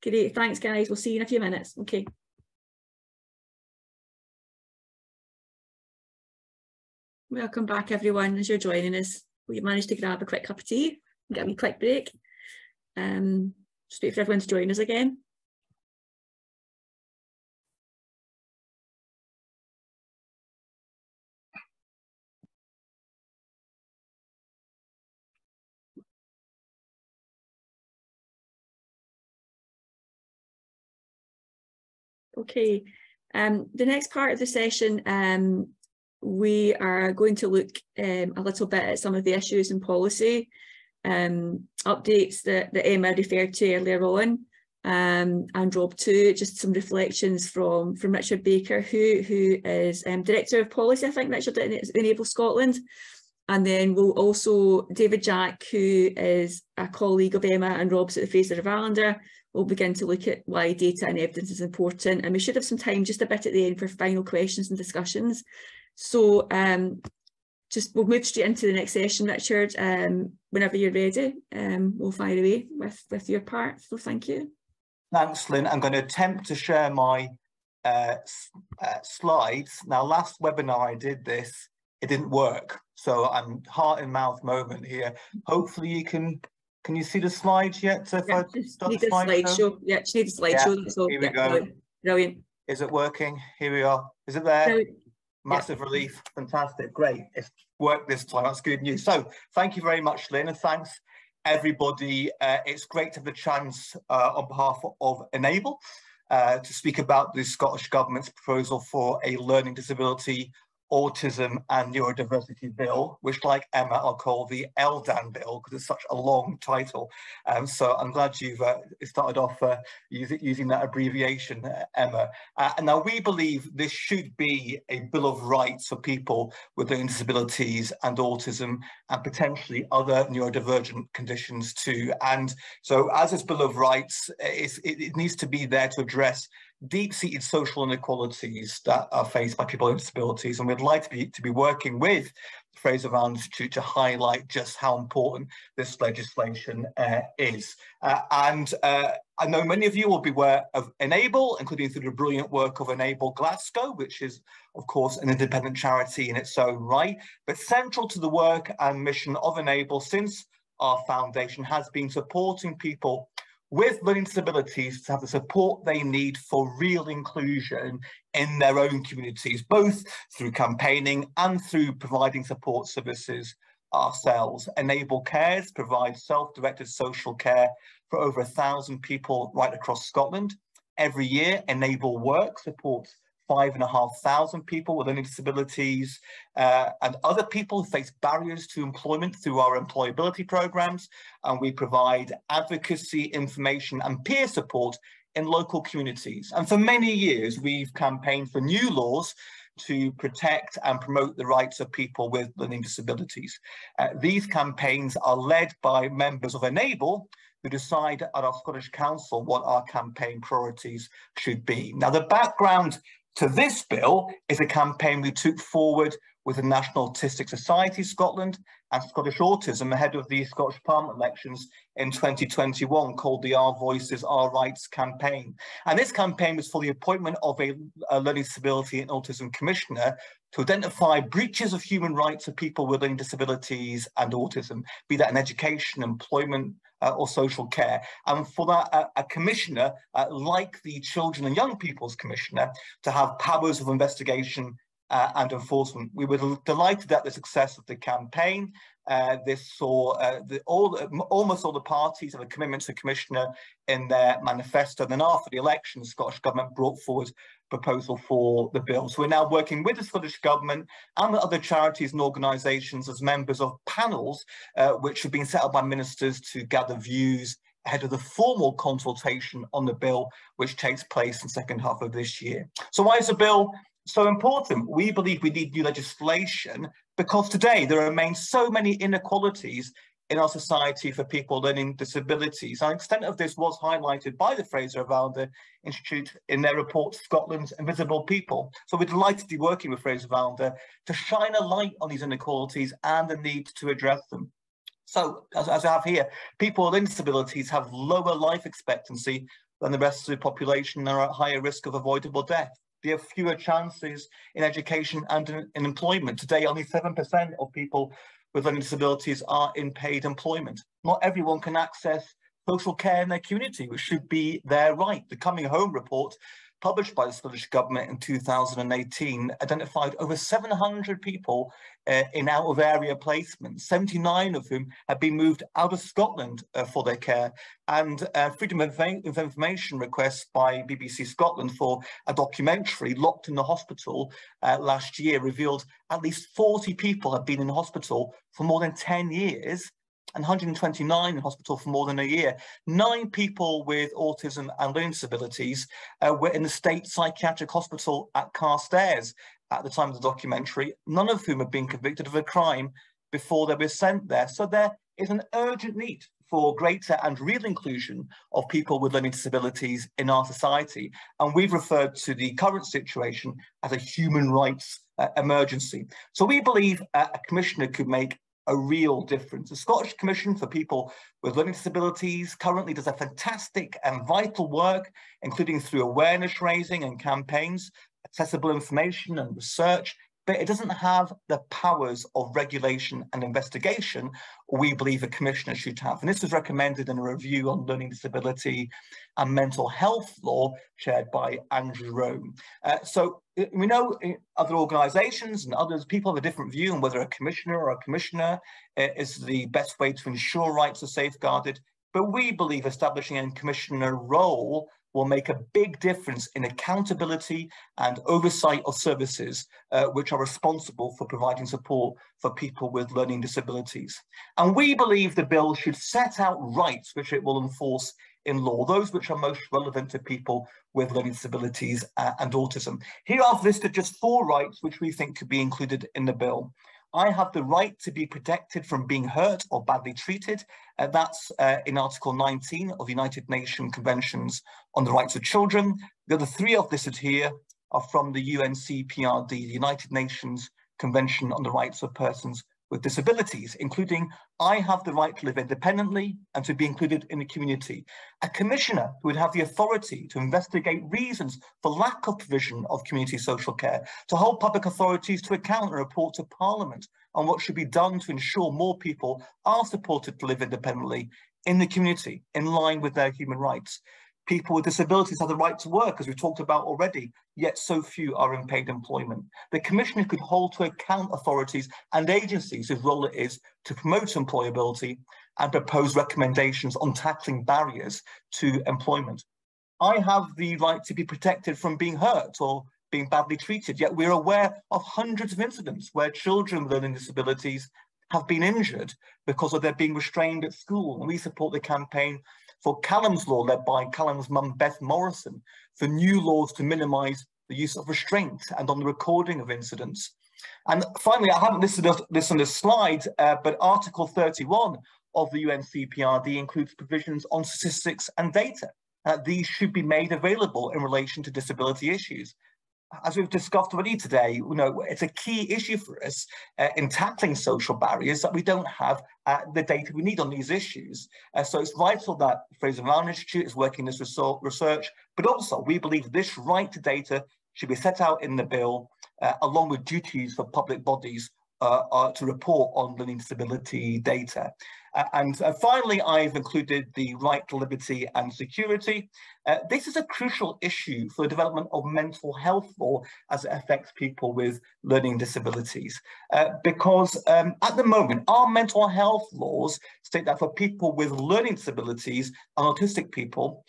great, thanks guys, we'll see you in a few minutes. Okay. Welcome back, everyone. As you're joining us, we managed to grab a quick cup of tea and get a wee quick break. Just wait for everyone to join us again. Okay, the next part of the session, we are going to look a little bit at some of the issues and policy updates that Emma referred to earlier on, and Rob too, just some reflections from Richard Baker, who is Director of Policy, I think, Richard, at Enable Scotland. And then we'll also, David Jack, who is a colleague of Emma and Rob's at the Fraser of Allander, will begin to look at why data and evidence is important. And we should have some time just a bit at the end for final questions and discussions. So just we'll move straight into the next session, Richard. Whenever you're ready, we'll fire away with your part. So thank you. Thanks, Lynn. I'm going to attempt to share my slides. Now, last webinar I did this, it didn't work. So I'm heart and mouth moment here. Hopefully you can you see the slides yet? So yeah, just need a slideshow. Yeah, just need a slideshow. So, here we go. Brilliant. Is it working? Here we are. Is it there? Brilliant. Massive relief. Fantastic. Great. It's worked this time. That's good news. So thank you very much, Lynn, and thanks everybody. It's great to have the chance on behalf of Enable to speak about the Scottish Government's proposal for a learning disability, autism and neurodiversity bill, which, like Emma, I'll call the LDAN bill because it's such a long title. So I'm glad you've started off using that abbreviation, Emma. And now we believe this should be a Bill of Rights for people with learning disabilities and autism and potentially other neurodivergent conditions too. And so as this Bill of Rights, it needs to be there to address deep-seated social inequalities that are faced by people with disabilities, and we'd like to be working with the Fraser of Allander Institute to highlight just how important this legislation is. I know many of you will be aware of Enable, including through the brilliant work of Enable Glasgow, which is, of course, an independent charity in its own right, but central to the work and mission of Enable since our foundation has been supporting people with learning disabilities to have the support they need for real inclusion in their own communities, both through campaigning and through providing support services ourselves. Enable Cares provides self-directed social care for over 1,000 people right across Scotland. Every year, Enable Work supports 5,500 people with learning disabilities and other people who face barriers to employment through our employability programs. And we provide advocacy, information and peer support in local communities. And for many years, we've campaigned for new laws to protect and promote the rights of people with learning disabilities. These campaigns are led by members of Enable, who decide at our Scottish Council what our campaign priorities should be. Now, the background to this bill is a campaign we took forward with the National Autistic Society Scotland and Scottish Autism ahead of the Scottish Parliament elections in 2021, called the Our Voices, Our Rights campaign. And this campaign was for the appointment of a Learning Disability and Autism Commissioner to identify breaches of human rights of people with learning disabilities and autism, be that in education, employment, or social care. And for that, a commissioner, like the Children and Young People's Commissioner, to have powers of investigation and enforcement. We were delighted at the success of the campaign. This saw almost all the parties have a commitment to the Commissioner in their manifesto. And then after the election, the Scottish Government brought forward a proposal for the bill. So we're now working with the Scottish Government and with other charities and organisations as members of panels, which have been set up by ministers to gather views ahead of the formal consultation on the bill, which takes place in the second half of this year. So why is the bill so important? We believe we need new legislation because today there remain so many inequalities in our society for people with learning disabilities. And the extent of this was highlighted by the Fraser of Allander Institute in their report, Scotland's Invisible People. So we're delighted to be working with Fraser of Allander to shine a light on these inequalities and the need to address them. So, as I have here, people with learning disabilities have lower life expectancy than the rest of the population and are at higher risk of avoidable death. They have fewer chances in education and in employment. Today, only 7% of people with learning disabilities are in paid employment. Not everyone can access social care in their community, which should be their right. The Coming Home report, published by the Scottish Government in 2018, identified over 700 people in out-of-area placements, 79 of whom had been moved out of Scotland for their care. And Freedom of Information requests by BBC Scotland for a documentary, Locked in the Hospital, last year revealed at least 40 people had been in hospital for more than 10 years, and 129 in hospital for more than a year. 9 people with autism and learning disabilities were in the State Psychiatric Hospital at Carstairs at the time of the documentary, none of whom had been convicted of a crime before they were sent there. So there is an urgent need for greater and real inclusion of people with learning disabilities in our society. And we've referred to the current situation as a human rights emergency. So we believe a commissioner could make a real difference. The Scottish Commission for People with Learning Disabilities currently does a fantastic and vital work, including through awareness raising and campaigns, accessible information and research, but it doesn't have the powers of regulation and investigation we believe a commissioner should have. And this was recommended in a review on learning disability and mental health law chaired by Andrew Rome. So we know other organisations and others, people have a different view on whether a commissioner or a commissioner is the best way to ensure rights are safeguarded. But we believe establishing a commissioner role will make a big difference in accountability and oversight of services which are responsible for providing support for people with learning disabilities. And we believe the bill should set out rights which it will enforce in law, those which are most relevant to people with learning disabilities and autism. Here I've listed just 4 rights which we think could be included in the bill. I have the right to be protected from being hurt or badly treated. That's in Article 19 of the United Nations Conventions on the Rights of Children. The other 3 I've listed here are from the UNCPRD, the United Nations Convention on the Rights of Persons with Disabilities, including I have the right to live independently and to be included in the community. A commissioner who would have the authority to investigate reasons for lack of provision of community social care, to hold public authorities to account and report to Parliament on what should be done to ensure more people are supported to live independently in the community in line with their human rights. People with disabilities have the right to work, as we've talked about already, yet so few are in paid employment. The Commissioner could hold to account authorities and agencies whose role it is to promote employability and propose recommendations on tackling barriers to employment. I have the right to be protected from being hurt or being badly treated, yet we're aware of hundreds of incidents where children with learning disabilities have been injured because of their being restrained at school. And we support the campaign for Callum's Law, led by Callum's mum, Beth Morrison, for new laws to minimise the use of restraint and on the recording of incidents. And finally, I haven't listed this on this slide, but Article 31 of the UNCPRD includes provisions on statistics and data. These should be made available in relation to disability issues. As we've discussed already today, it's a key issue for us in tackling social barriers that we don't have the data we need on these issues. So it's vital that Fraser of Allander Institute is working this research, but also we believe this right to data should be set out in the bill, along with duties for public bodies to report on learning disability data. And finally, I've included the right to liberty and security. This is a crucial issue for the development of mental health law as it affects people with learning disabilities. Because at the moment, our mental health laws state that for people with learning disabilities and autistic people,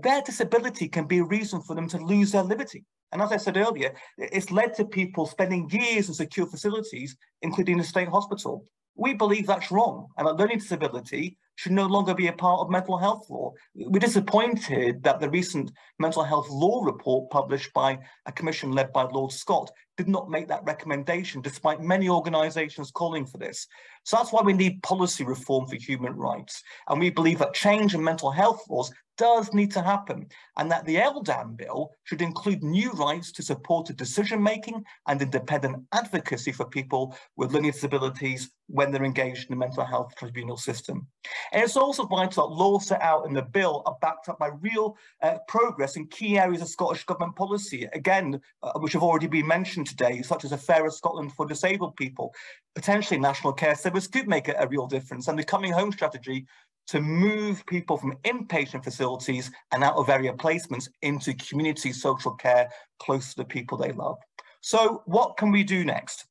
their disability can be a reason for them to lose their liberty. And as I said earlier, it's led to people spending years in secure facilities, including the state hospital. We believe that's wrong, and that learning disability should no longer be a part of mental health law. We're disappointed that the recent mental health law report published by a commission led by Lord Scott did not make that recommendation, despite many organisations calling for this. So that's why we need policy reform for human rights. And we believe that change in mental health laws does need to happen, and that the LDAM bill should include new rights to supported decision-making and independent advocacy for people with learning disabilities when they're engaged in the mental health tribunal system. And it's also vital that laws set out in the bill are backed up by real progress in key areas of Scottish Government policy, again, which have already been mentioned today, such as a Fairer Scotland for disabled people. Potentially National Care Service could make a real difference, and the Coming Home strategy to move people from inpatient facilities and out of area placements into community social care close to the people they love. So what can we do next?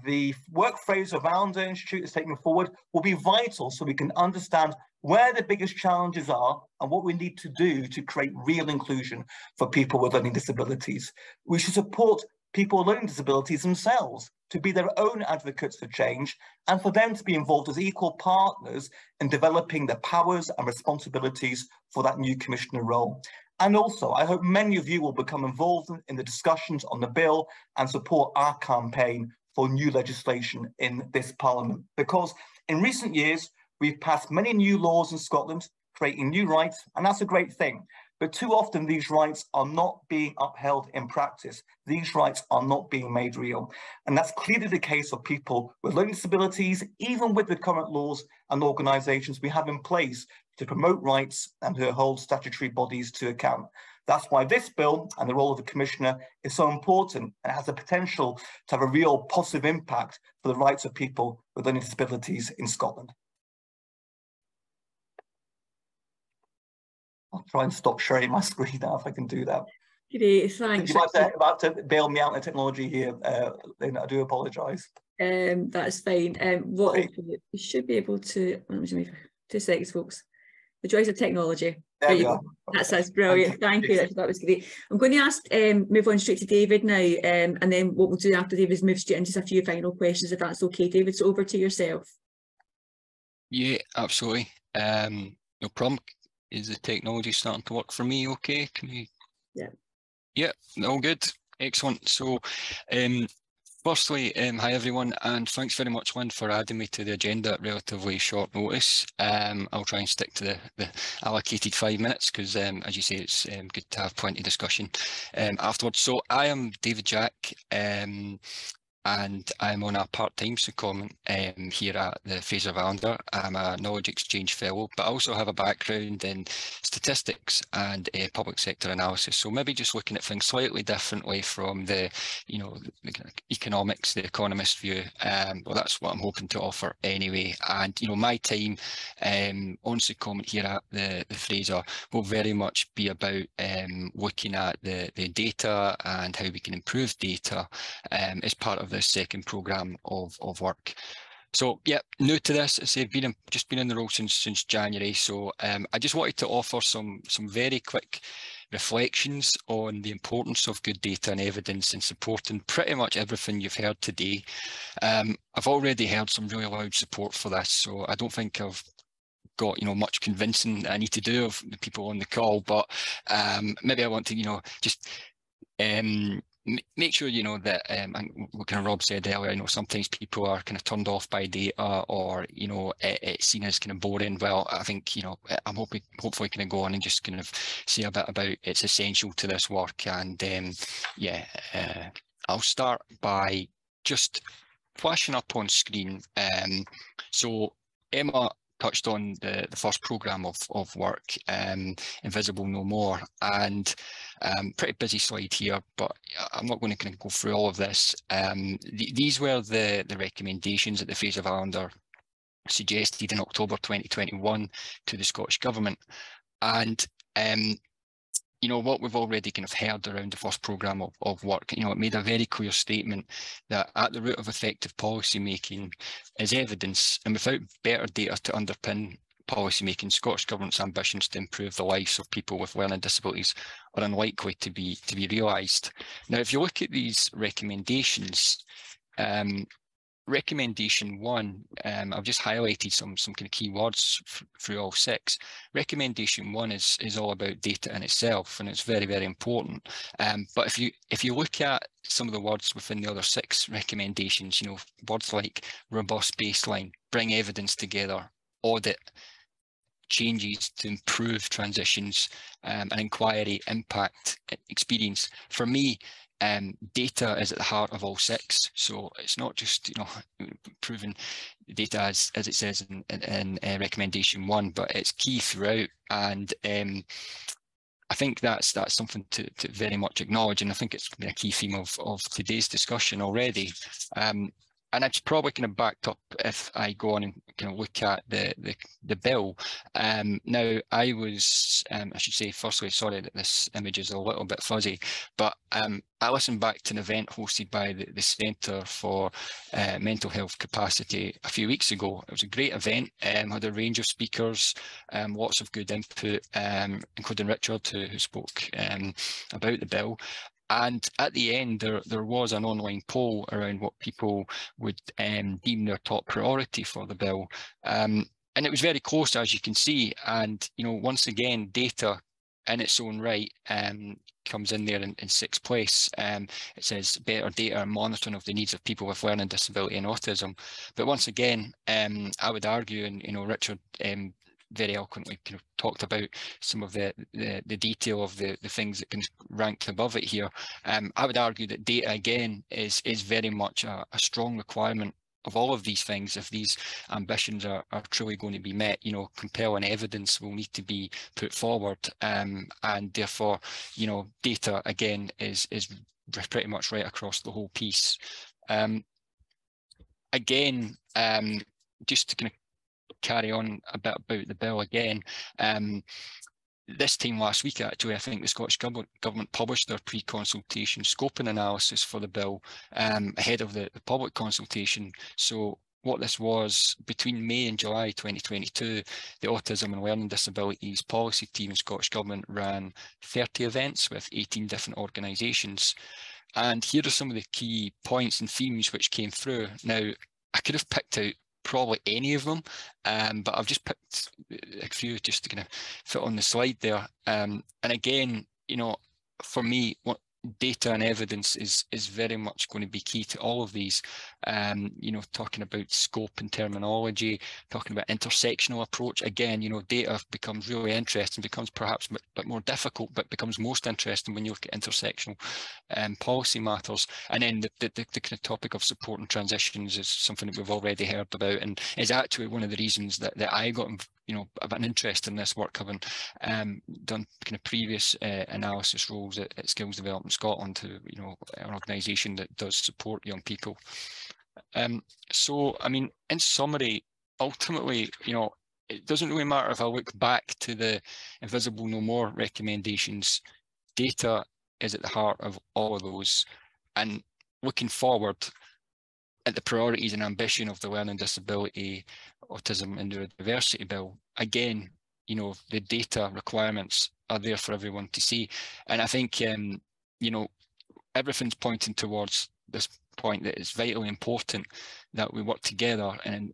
The work Fraser of Allander Institute is taking forward will be vital so we can understand where the biggest challenges are and what we need to do to create real inclusion for people with learning disabilities. We should support people with learning disabilities themselves to be their own advocates for change and for them to be involved as equal partners in developing the powers and responsibilities for that new commissioner role. And also, I hope many of you will become involved in the discussions on the bill and support our campaign for new legislation in this Parliament. Because in recent years, we've passed many new laws in Scotland, creating new rights, and that's a great thing. But too often these rights are not being upheld in practice. These rights are not being made real. And that's clearly the case for people with learning disabilities, even with the current laws and organisations we have in place to promote rights and to hold statutory bodies to account. That's why this bill and the role of the Commissioner is so important and has the potential to have a real positive impact for the rights of people with learning disabilities in Scotland. I'll try and stop sharing my screen now if I can do that. Great, thanks. You're about to bail me out of technology here, then I do apologise. That's fine. What you should be able to, let me just make 2 seconds, folks. The joys of technology. There we are. That's brilliant. Thank you. That was great. I'm going to ask, move on straight to David now, and then what we'll do after David is move straight into a few final questions, if that's okay. David, so over to yourself. Yeah, absolutely. No problem. Is the technology starting to work for me okay? Can we? Yeah. Yeah, all good. Excellent. So, firstly, hi everyone, and thanks very much, Lynn, for adding me to the agenda at relatively short notice. I'll try and stick to the allocated 5 minutes because, as you say, it's good to have plenty of discussion afterwards. So I am David Jack. and I'm on a part-time secondment here at the Fraser of Allander. I'm a Knowledge Exchange Fellow, but I also have a background in statistics and public sector analysis. So maybe just looking at things slightly differently from the, you know, the economics, the economist view. Well, that's what I'm hoping to offer anyway. And, you know, my time on secondment here at the Fraser will very much be about looking at the data and how we can improve data as part of this second programme of work. So yeah, new to this, I say just been in the role since January. So I just wanted to offer some very quick reflections on the importance of good data and evidence in supporting pretty much everything you've heard today. I've already heard some really loud support for this, so I don't think I've got, you know, much convincing I need to do of the people on the call, but maybe I want to, you know, just make sure, you know, that and what kind of Rob said earlier, you know, sometimes people are kind of turned off by data, or, you know, it's seen as kind of boring. Well, I think, you know, I'm hopefully kind of go on and just kind of say a bit about it's essential to this work. And yeah, I'll start by just flashing up on screen. So Emma touched on the first programme of work, Invisible No More, and pretty busy slide here, but I'm not going to kind of go through all of this. These were the recommendations that the Fraser of Allander suggested in October 2021 to the Scottish Government. And you know, what we've already kind of heard around the first programme of work, you know, it made a very clear statement that at the root of effective policy making is evidence, and without better data to underpin policy making, Scottish Government's ambitions to improve the lives of people with learning disabilities are unlikely to be realised. Now, if you look at these recommendations, recommendation 1, I've just highlighted some kind of key words through all 6. Recommendation 1 is all about data in itself, and it's very, very important. But if you look at some of the words within the other 6 recommendations, you know, words like robust baseline, bring evidence together, audit, changes to improve transitions, and inquiry, impact, experience. For me, data is at the heart of all 6, so it's not just, you know, proving data as it says in recommendation 1, but it's key throughout. And I think that's something to very much acknowledge, and I think it's been a key theme of today's discussion already. And it's probably kind of backed up if I go on and kind of look at the bill. Now, I was, I should say, firstly, sorry that this image is a little bit fuzzy, but I listened back to an event hosted by the Centre for Mental Health Capacity a few weeks ago. It was a great event, had a range of speakers, lots of good input, including Richard, who spoke about the bill. And at the end, there was an online poll around what people would deem their top priority for the bill. And it was very close, as you can see. And, you know, once again, data in its own right comes in there in 6th place. It says better data and monitoring of the needs of people with learning disability and autism. But once again, I would argue, and, you know, Richard very eloquently kind of talked about some of the detail of the things that can rank above it here. I would argue that data again is very much a strong requirement of all of these things if these ambitions are truly going to be met. You know, compelling evidence will need to be put forward, and therefore, you know, data again is pretty much right across the whole piece. Again, just to kind of carry on a bit about the bill again. This time last week, actually, I think the Scottish Government published their pre-consultation scoping analysis for the bill ahead of the public consultation. So what this was, between May and July 2022, the Autism and Learning Disabilities Policy Team in Scottish Government ran 30 events with 18 different organisations. And here are some of the key points and themes which came through. Now, I could have picked out probably any of them, but I've just picked a few just to kind of fit on the slide there. And again, you know, for me, data and evidence is very much going to be key to all of these. You know, talking about scope and terminology, talking about intersectional approach. Again, you know, data becomes really interesting, becomes perhaps a bit more difficult, but becomes most interesting when you look at intersectional policy matters. And then the kind of topic of support and transitions is something that we've already heard about, and is actually one of the reasons that I got, you know, a bit an interest in this work, having done kind of previous analysis roles at Skills Development Scotland, who, you know, an organisation that does support young people. So, I mean, in summary, ultimately, you know, it doesn't really matter if I look back to the Invisible No More recommendations. Data is at the heart of all of those, and looking forward at the priorities and ambition of the Learning Disability, Autism and Neurodiversity Bill, again, you know, the data requirements are there for everyone to see. And I think, you know, everything's pointing towards this point that it's vitally important that we work together and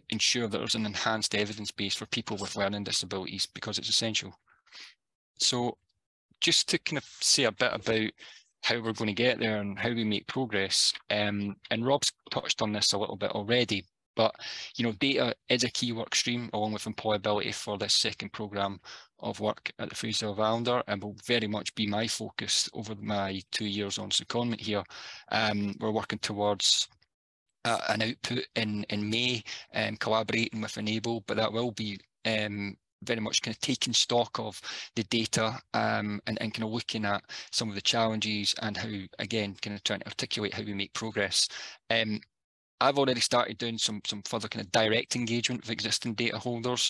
ensure that there's an enhanced evidence base for people with learning disabilities, because it's essential. So just to kind of say a bit about how we're going to get there and how we make progress, and Rob's touched on this a little bit already, but, you know, data is a key work stream along with employability for this second programme of work at the Fraser of Allander, and will very much be my focus over my 2 years on secondment here. We're working towards an output in May, collaborating with Enable, but that will be very much kind of taking stock of the data and kind of looking at some of the challenges and how, again, kind of trying to articulate how we make progress. I've already started doing some further kind of direct engagement with existing data holders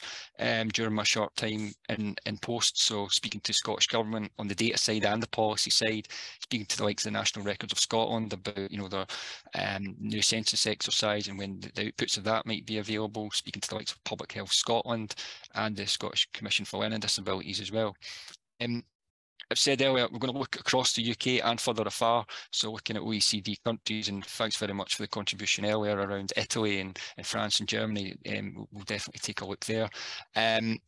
during my short time in post. So speaking to Scottish Government on the data side and the policy side, speaking to the likes of the National Records of Scotland about, you know, their new census exercise and when the outputs of that might be available, speaking to the likes of Public Health Scotland and the Scottish Commission for Learning Disabilities as well. I've said earlier, we're going to look across the UK and further afar, so looking at OECD countries, and thanks very much for the contribution earlier around Italy and France and Germany. We'll definitely take a look there. And,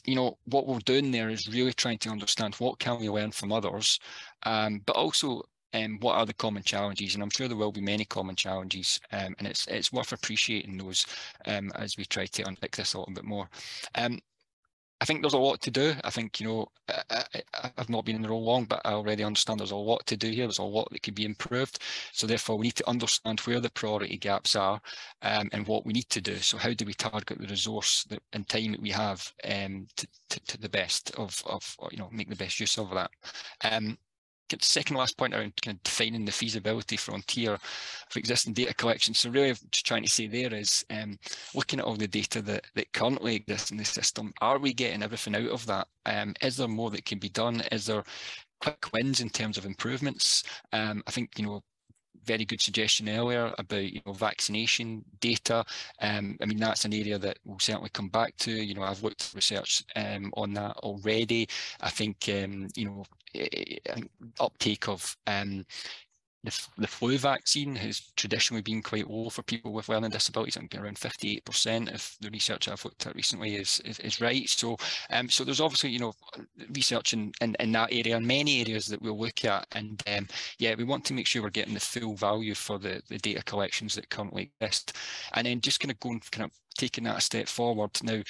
you know, what we're doing there is really trying to understand what can we learn from others, but also what are the common challenges, and I'm sure there will be many common challenges, and it's worth appreciating those as we try to unpick this a little bit more. I think there's a lot to do. I think, you know, I've not been in the role long, but I already understand there's a lot to do here. There's a lot that could be improved. So therefore, we need to understand where the priority gaps are and what we need to do. So how do we target the resource and time that we have to the best of, you know, make the best use of that. The second last point around kind of defining the feasibility frontier for existing data collection. So really, just trying to say there is looking at all the data that currently exists in the system. Are we getting everything out of that? Is there more that can be done? Is there quick wins in terms of improvements? I think, you know, very good suggestion earlier about, you know, vaccination data. I mean, that's an area that we'll certainly come back to. You know, I've looked at research on that already. I think, you know, uptake of the flu vaccine has traditionally been quite low for people with learning disabilities. I think around 58% if the research I've looked at recently is right. So so there's obviously, you know, research in that area and many areas that we'll look at, and yeah, we want to make sure we're getting the full value for the data collections that currently exist. And then just kind of going, kind of taking that a step forward now,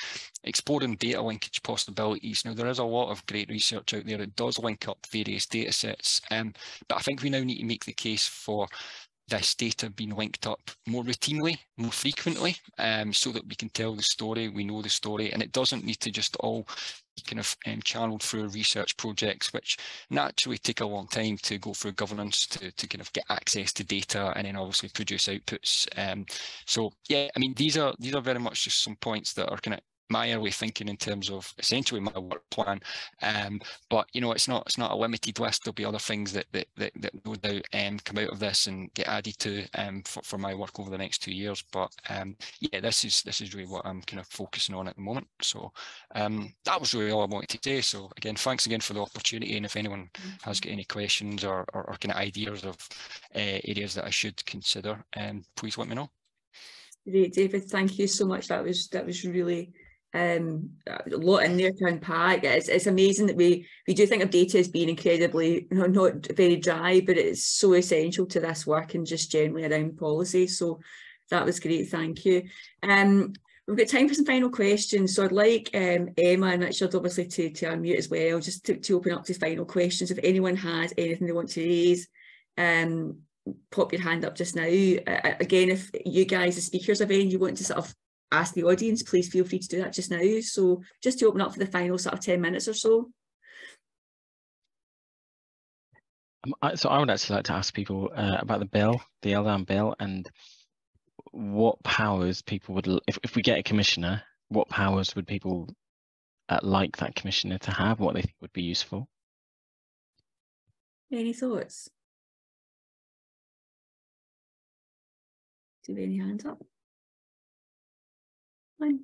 exploring data linkage possibilities. Now, there is a lot of great research out there that does link up various data sets, but I think we now need to make the case for this data being linked up more routinely, more frequently, so that we can tell the story, we know the story, and it doesn't need to just all kind of channeled through research projects, which naturally take a long time to go through governance to kind of get access to data and then obviously produce outputs. So yeah, I mean, these are very much just some points that are kind of my early thinking in terms of essentially my work plan, but you know, it's not a limited list. There'll be other things that no doubt come out of this and get added to for my work over the next 2 years. But yeah, this is really what I'm kind of focusing on at the moment. So that was really all I wanted to say. So again, thanks again for the opportunity, and if anyone has got any questions or kind of ideas of areas that I should consider, please let me know. Great, David, thank you so much. That was really a lot in there to unpack. It's amazing that we do think of data as being incredibly, you know, not very dry, but it's so essential to this work and just generally around policy. So that was great, thank you. We've got time for some final questions, so I'd like Emma and Richard obviously to unmute as well, just to open up to final questions. If anyone has anything they want to raise, pop your hand up just now. Again, if you guys, the speakers of any, you want to sort of ask the audience, please feel free to do that just now. So just to open up for the final sort of 10 minutes or so. So I would actually like to ask people about the bill, the LDAM bill, and what powers people would, if we get a commissioner, what powers would people like that commissioner to have, what they think would be useful? Any thoughts? Do we have any hands up? Fine.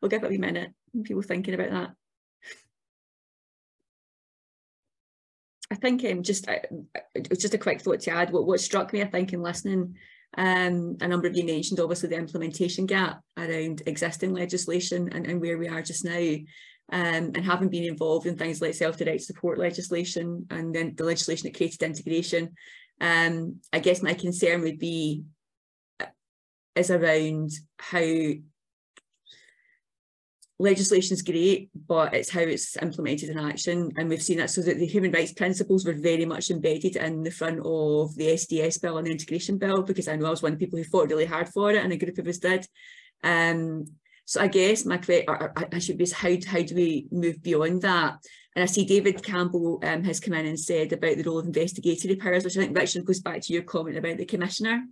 We'll give it a wee minute, people thinking about that. I think just a quick thought to add, what struck me, I think, in listening, a number of you mentioned obviously the implementation gap around existing legislation and where we are just now, and having been involved in things like self-directed support legislation and then the legislation that created integration. I guess my concern would be is around how legislation is great, but it's how it's implemented in action. And we've seen that, so that the human rights principles were very much embedded in the front of the SDS bill and the integration bill, because I know I was one of the people who fought really hard for it, and a group of us did. So I guess my question, I should be, how do we move beyond that? And I see David Campbell has come in and said about the role of investigatory powers, which I think, Richard, goes back to your comment about the commissioner.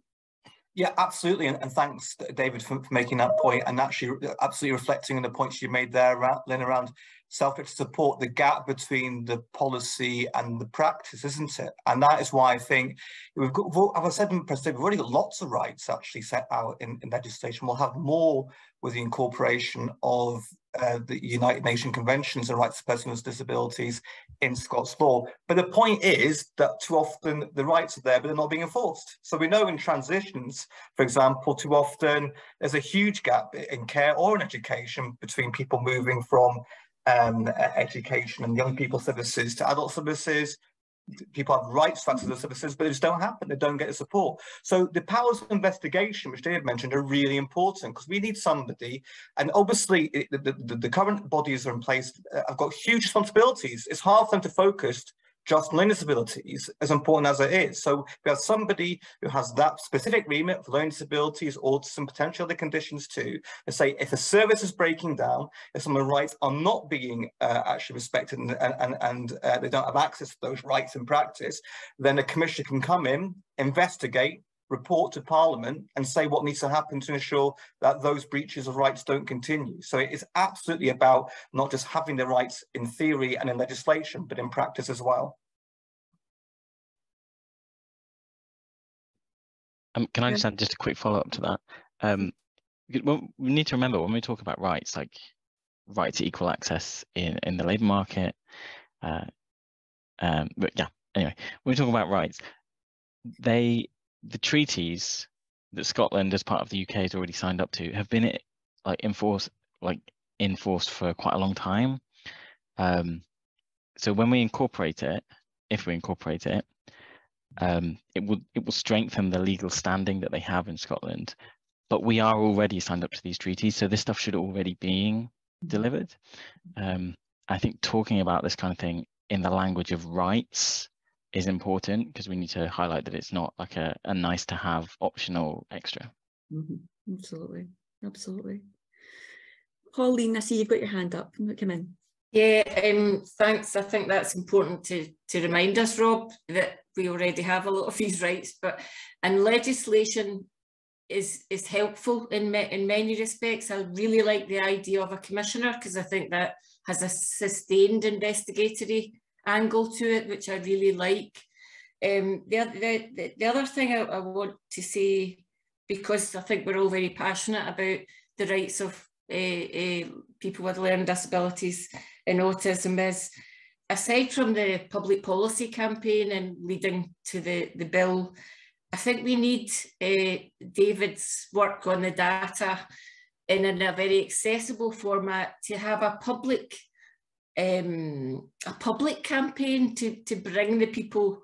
Yeah, absolutely. And thanks, David, for making that point, and actually absolutely reflecting on the points you made there, Lynn, around self-directed support, the gap between the policy and the practice, isn't it? And that is why I think we've got, as I said in the presentation, we've already got lots of rights actually set out in legislation. We'll have more with the incorporation of the United Nations Conventions on Rights of Persons with Disabilities in Scots law. But the point is that too often the rights are there, but they're not being enforced. So we know in transitions, for example, too often there's a huge gap in care or in education between people moving from education and young people services to adult services. People have rights to access to the services, but they just don't happen. They don't get the support. So the powers of investigation, which David mentioned, are really important, because we need somebody. And obviously, the current bodies are in place, have got huge responsibilities. It's hard for them to focus just on learning disabilities, as important as it is. So we have somebody who has that specific remit for learning disabilities, autism, potential other conditions too, and say if a service is breaking down, if some of the rights are not being actually respected and they don't have access to those rights in practice, then a commissioner can come in, investigate, report to Parliament and say what needs to happen to ensure that those breaches of rights don't continue. So it is absolutely about not just having the rights in theory and in legislation, but in practice as well. Can I just add just a quick follow-up to that? Well, we need to remember when we talk about rights, like right to equal access in the labour market, but yeah, anyway, when we talk about rights, the treaties that Scotland, as part of the UK, has already signed up to, have been enforced for quite a long time. So when we incorporate it, if we incorporate it, it will strengthen the legal standing that they have in Scotland. But we are already signed up to these treaties, so this stuff should already being delivered. I think talking about this kind of thing in the language of rights is important, because we need to highlight that it's not like a nice to have optional extra. Absolutely, absolutely. Pauline, I see you've got your hand up. Come in. Yeah, thanks. I think that's important to remind us, Rob, that we already have a lot of these rights, and legislation is helpful in many respects. I really like the idea of a commissioner, because I think that has a sustained investigatory angle to it, which I really like. The other thing I want to say, because I think we're all very passionate about the rights of people with learning disabilities and autism, is aside from the public policy campaign and leading to the bill, I think we need David's work on the data in a very accessible format, to have a public campaign to bring the people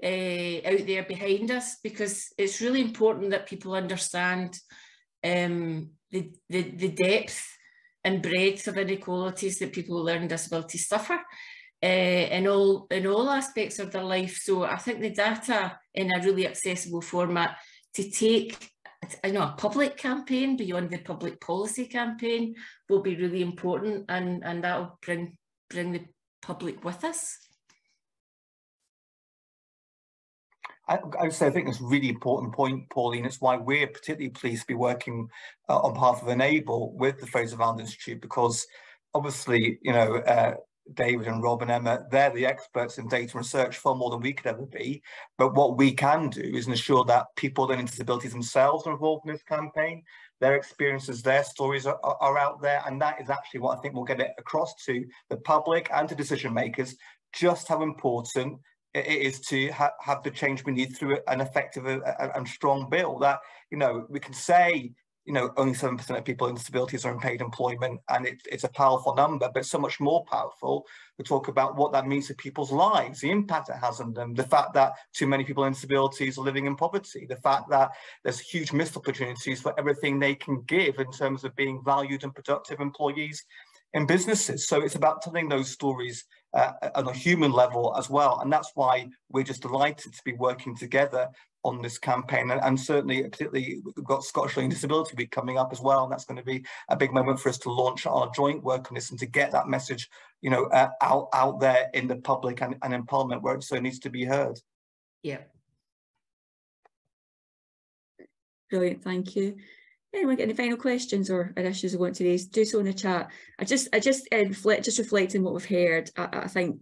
out there behind us, because it's really important that people understand the depth and breadth of inequalities that people with learning disabilities suffer in all aspects of their life. So I think the data in a really accessible format to take a public campaign beyond the public policy campaign will be really important, and that will bring the public with us. I think it's a really important point, Pauline. It's why we're particularly pleased to be working on behalf of Enable with the Fraser of Allander Institute, because obviously, you know, David and Rob and Emma, they're the experts in data research far more than we could ever be. But what we can do is ensure that people with disabilities themselves are involved in this campaign. Their experiences, their stories are out there. And that is actually what I think will get it across to the public and to decision makers, just how important it is to have the change we need through an effective and strong bill. That, you know, we can say, you know, only 7% of people with disabilities are in paid employment, and it's a powerful number, but so much more powerful to talk about what that means to people's lives, the impact it has on them, the fact that too many people with disabilities are living in poverty, the fact that there's huge missed opportunities for everything they can give in terms of being valued and productive employees in businesses. So it's about telling those stories on a human level as well. And that's why we're just delighted to be working together on this campaign. And certainly, particularly, we've got Scottish Learning Disability Week coming up as well. And that's going to be a big moment for us to launch our joint work on this and to get that message, you know, out there in the public and in Parliament where it so needs to be heard. Yeah. Brilliant, thank you. Anyone got any final questions or issues we want to raise? Do so in the chat. I just reflecting what we've heard. I think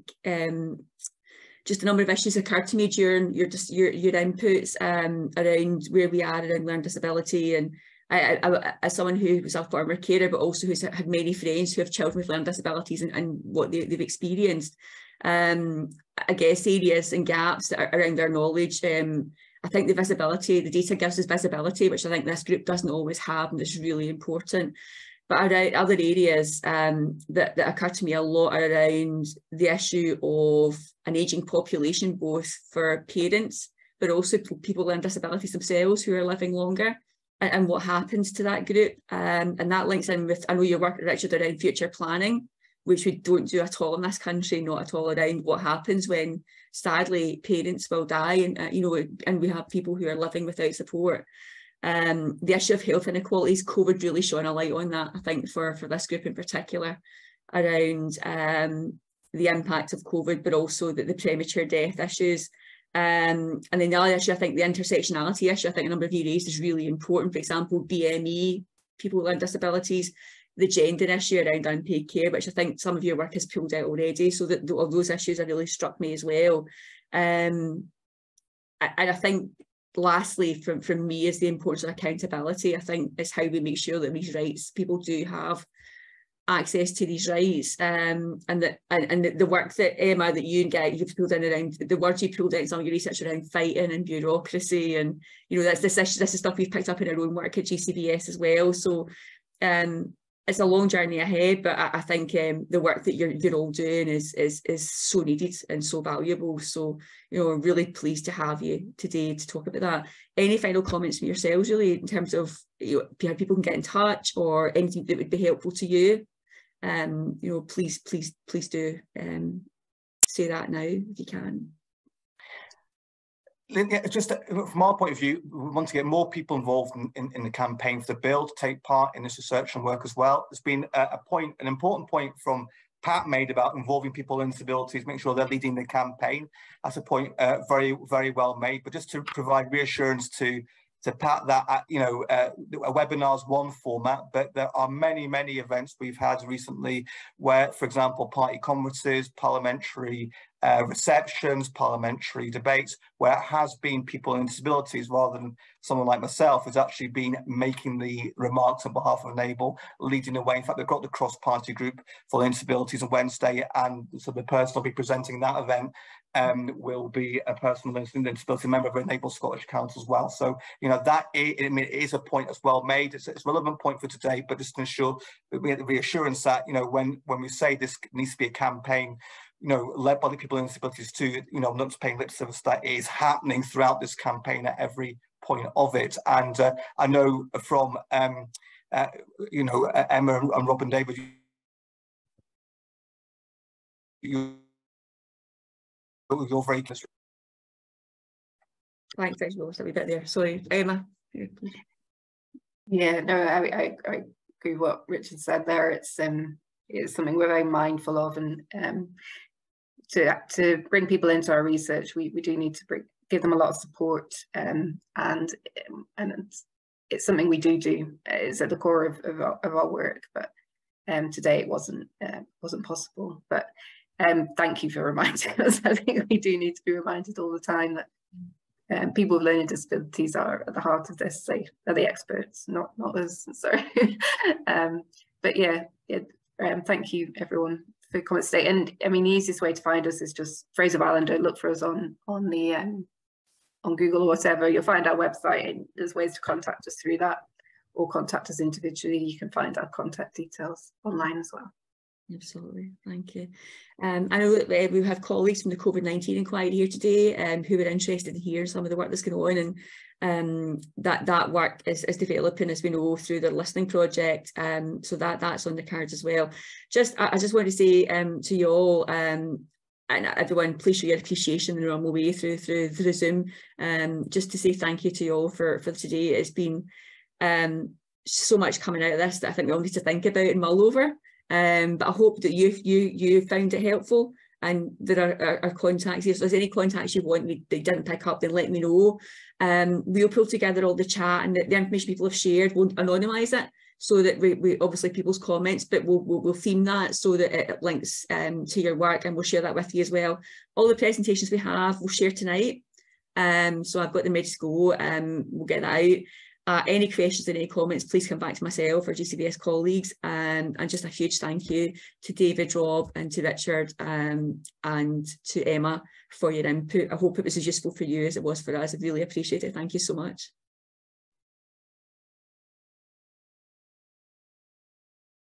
just a number of issues occurred to me during your inputs around where we are around learning disability, and I as someone who was a former carer but also who's had many friends who have children with learning disabilities and what they've experienced. I guess areas and gaps around their knowledge. I think the data gives us visibility, which I think this group doesn't always have, and it's really important. But other areas that occur to me a lot are around the issue of an ageing population, both for parents, but also people with disabilities themselves who are living longer, and what happens to that group. And that links in with, I know your work, Richard, around future planning, which we don't do at all in this country, not at all, around what happens when, sadly, parents will die, and you know, and we have people who are living without support. The issue of health inequalities, COVID really shone a light on that, I think, for this group in particular, around the impact of COVID, but also the premature death issues. And then the other issue, I think the intersectionality issue, I think a number of you raised, is really important. For example, BME, people with disabilities, the gender issue around unpaid care, which I think some of your work has pulled out already. So that those issues have really struck me as well. And I think, lastly, from me, is the importance of accountability. I think it's how we make sure that these rights, people do have access to these rights, and the work that Emma, that you and Guy, you've pulled in around the words you pulled in some of your research around fighting and bureaucracy, and you know, this is stuff we've picked up in our own work at GCBS as well. So it's a long journey ahead, but I think the work that you're all doing is so needed and so valuable. So, you know, we're really pleased to have you today to talk about that. Any final comments from yourselves, really, in terms of, you know, how people can get in touch or anything that would be helpful to you? You know, please do say that now if you can. Just from our point of view, we want to get more people involved in the campaign for the bill to take part in this research and work as well. There's been an important point from Pat made about involving people with disabilities, make sure they're leading the campaign. That's a point very, very well made. But just to provide reassurance to Pat that, you know, a webinar is one format, but there are many, many events we've had recently where, for example, party conferences, parliamentary receptions, parliamentary debates, where it has been people with disabilities rather than someone like myself who's actually been making the remarks on behalf of Enable, leading the way. In fact, they've got the cross-party group for disabilities on Wednesday, and so the person will be presenting that event will be a person with learning disability, member of Enable Scottish Council as well. So, you know, that it is a point that's well made. It's a relevant point for today, but just to ensure that we have the reassurance that, you know, when we say this needs to be a campaign, you know, led by the people with disabilities too, you know, not paying lip service, that is happening throughout this campaign at every point of it. And I know from, you know, Emma and Rob and David, you're very close. Thanks, I lost a wee bit there. Sorry, Emma. Yeah, no, I agree with what Richard said there. It's something we're very mindful of, and to bring people into our research, we do need to give them a lot of support, and it's something we do. It's at the core of our work, but today it wasn't possible. But thank you for reminding us. I think we do need to be reminded all the time that people with learning disabilities are at the heart of this. They're the experts, not us. Sorry. But yeah, thank you everyone for coming today. And I mean, the easiest way to find us is just Fraser of Allander. Look for us on Google or whatever. You'll find our website, and there's ways to contact us through that, or contact us individually. You can find our contact details online as well. Absolutely, thank you. I know that we have colleagues from the COVID-19 inquiry here today who are interested in hearing some of the work that's going on, and that work is developing, as we know, through the listening project. So that's on the cards as well. I just want to say to you all, and everyone, please show your appreciation in the normal way through Zoom. Just to say thank you to you all for today. It's been so much coming out of this that I think we all need to think about and mull over. But I hope that you found it helpful, and there are contacts. If there's any contacts you want that you didn't pick up, then let me know. We'll pull together all the chat and the information people have shared. We'll anonymise it so that we obviously people's comments, but we'll theme that so that it links to your work, and we'll share that with you as well. All the presentations we have, we'll share tonight. So I've got them ready to go. We'll get that out. Any questions and any comments, please come back to myself or GCBS colleagues. And just a huge thank you to David, Rob, and to Richard, and to Emma for your input. I hope it was as useful for you as it was for us. I really appreciate it. Thank you so much.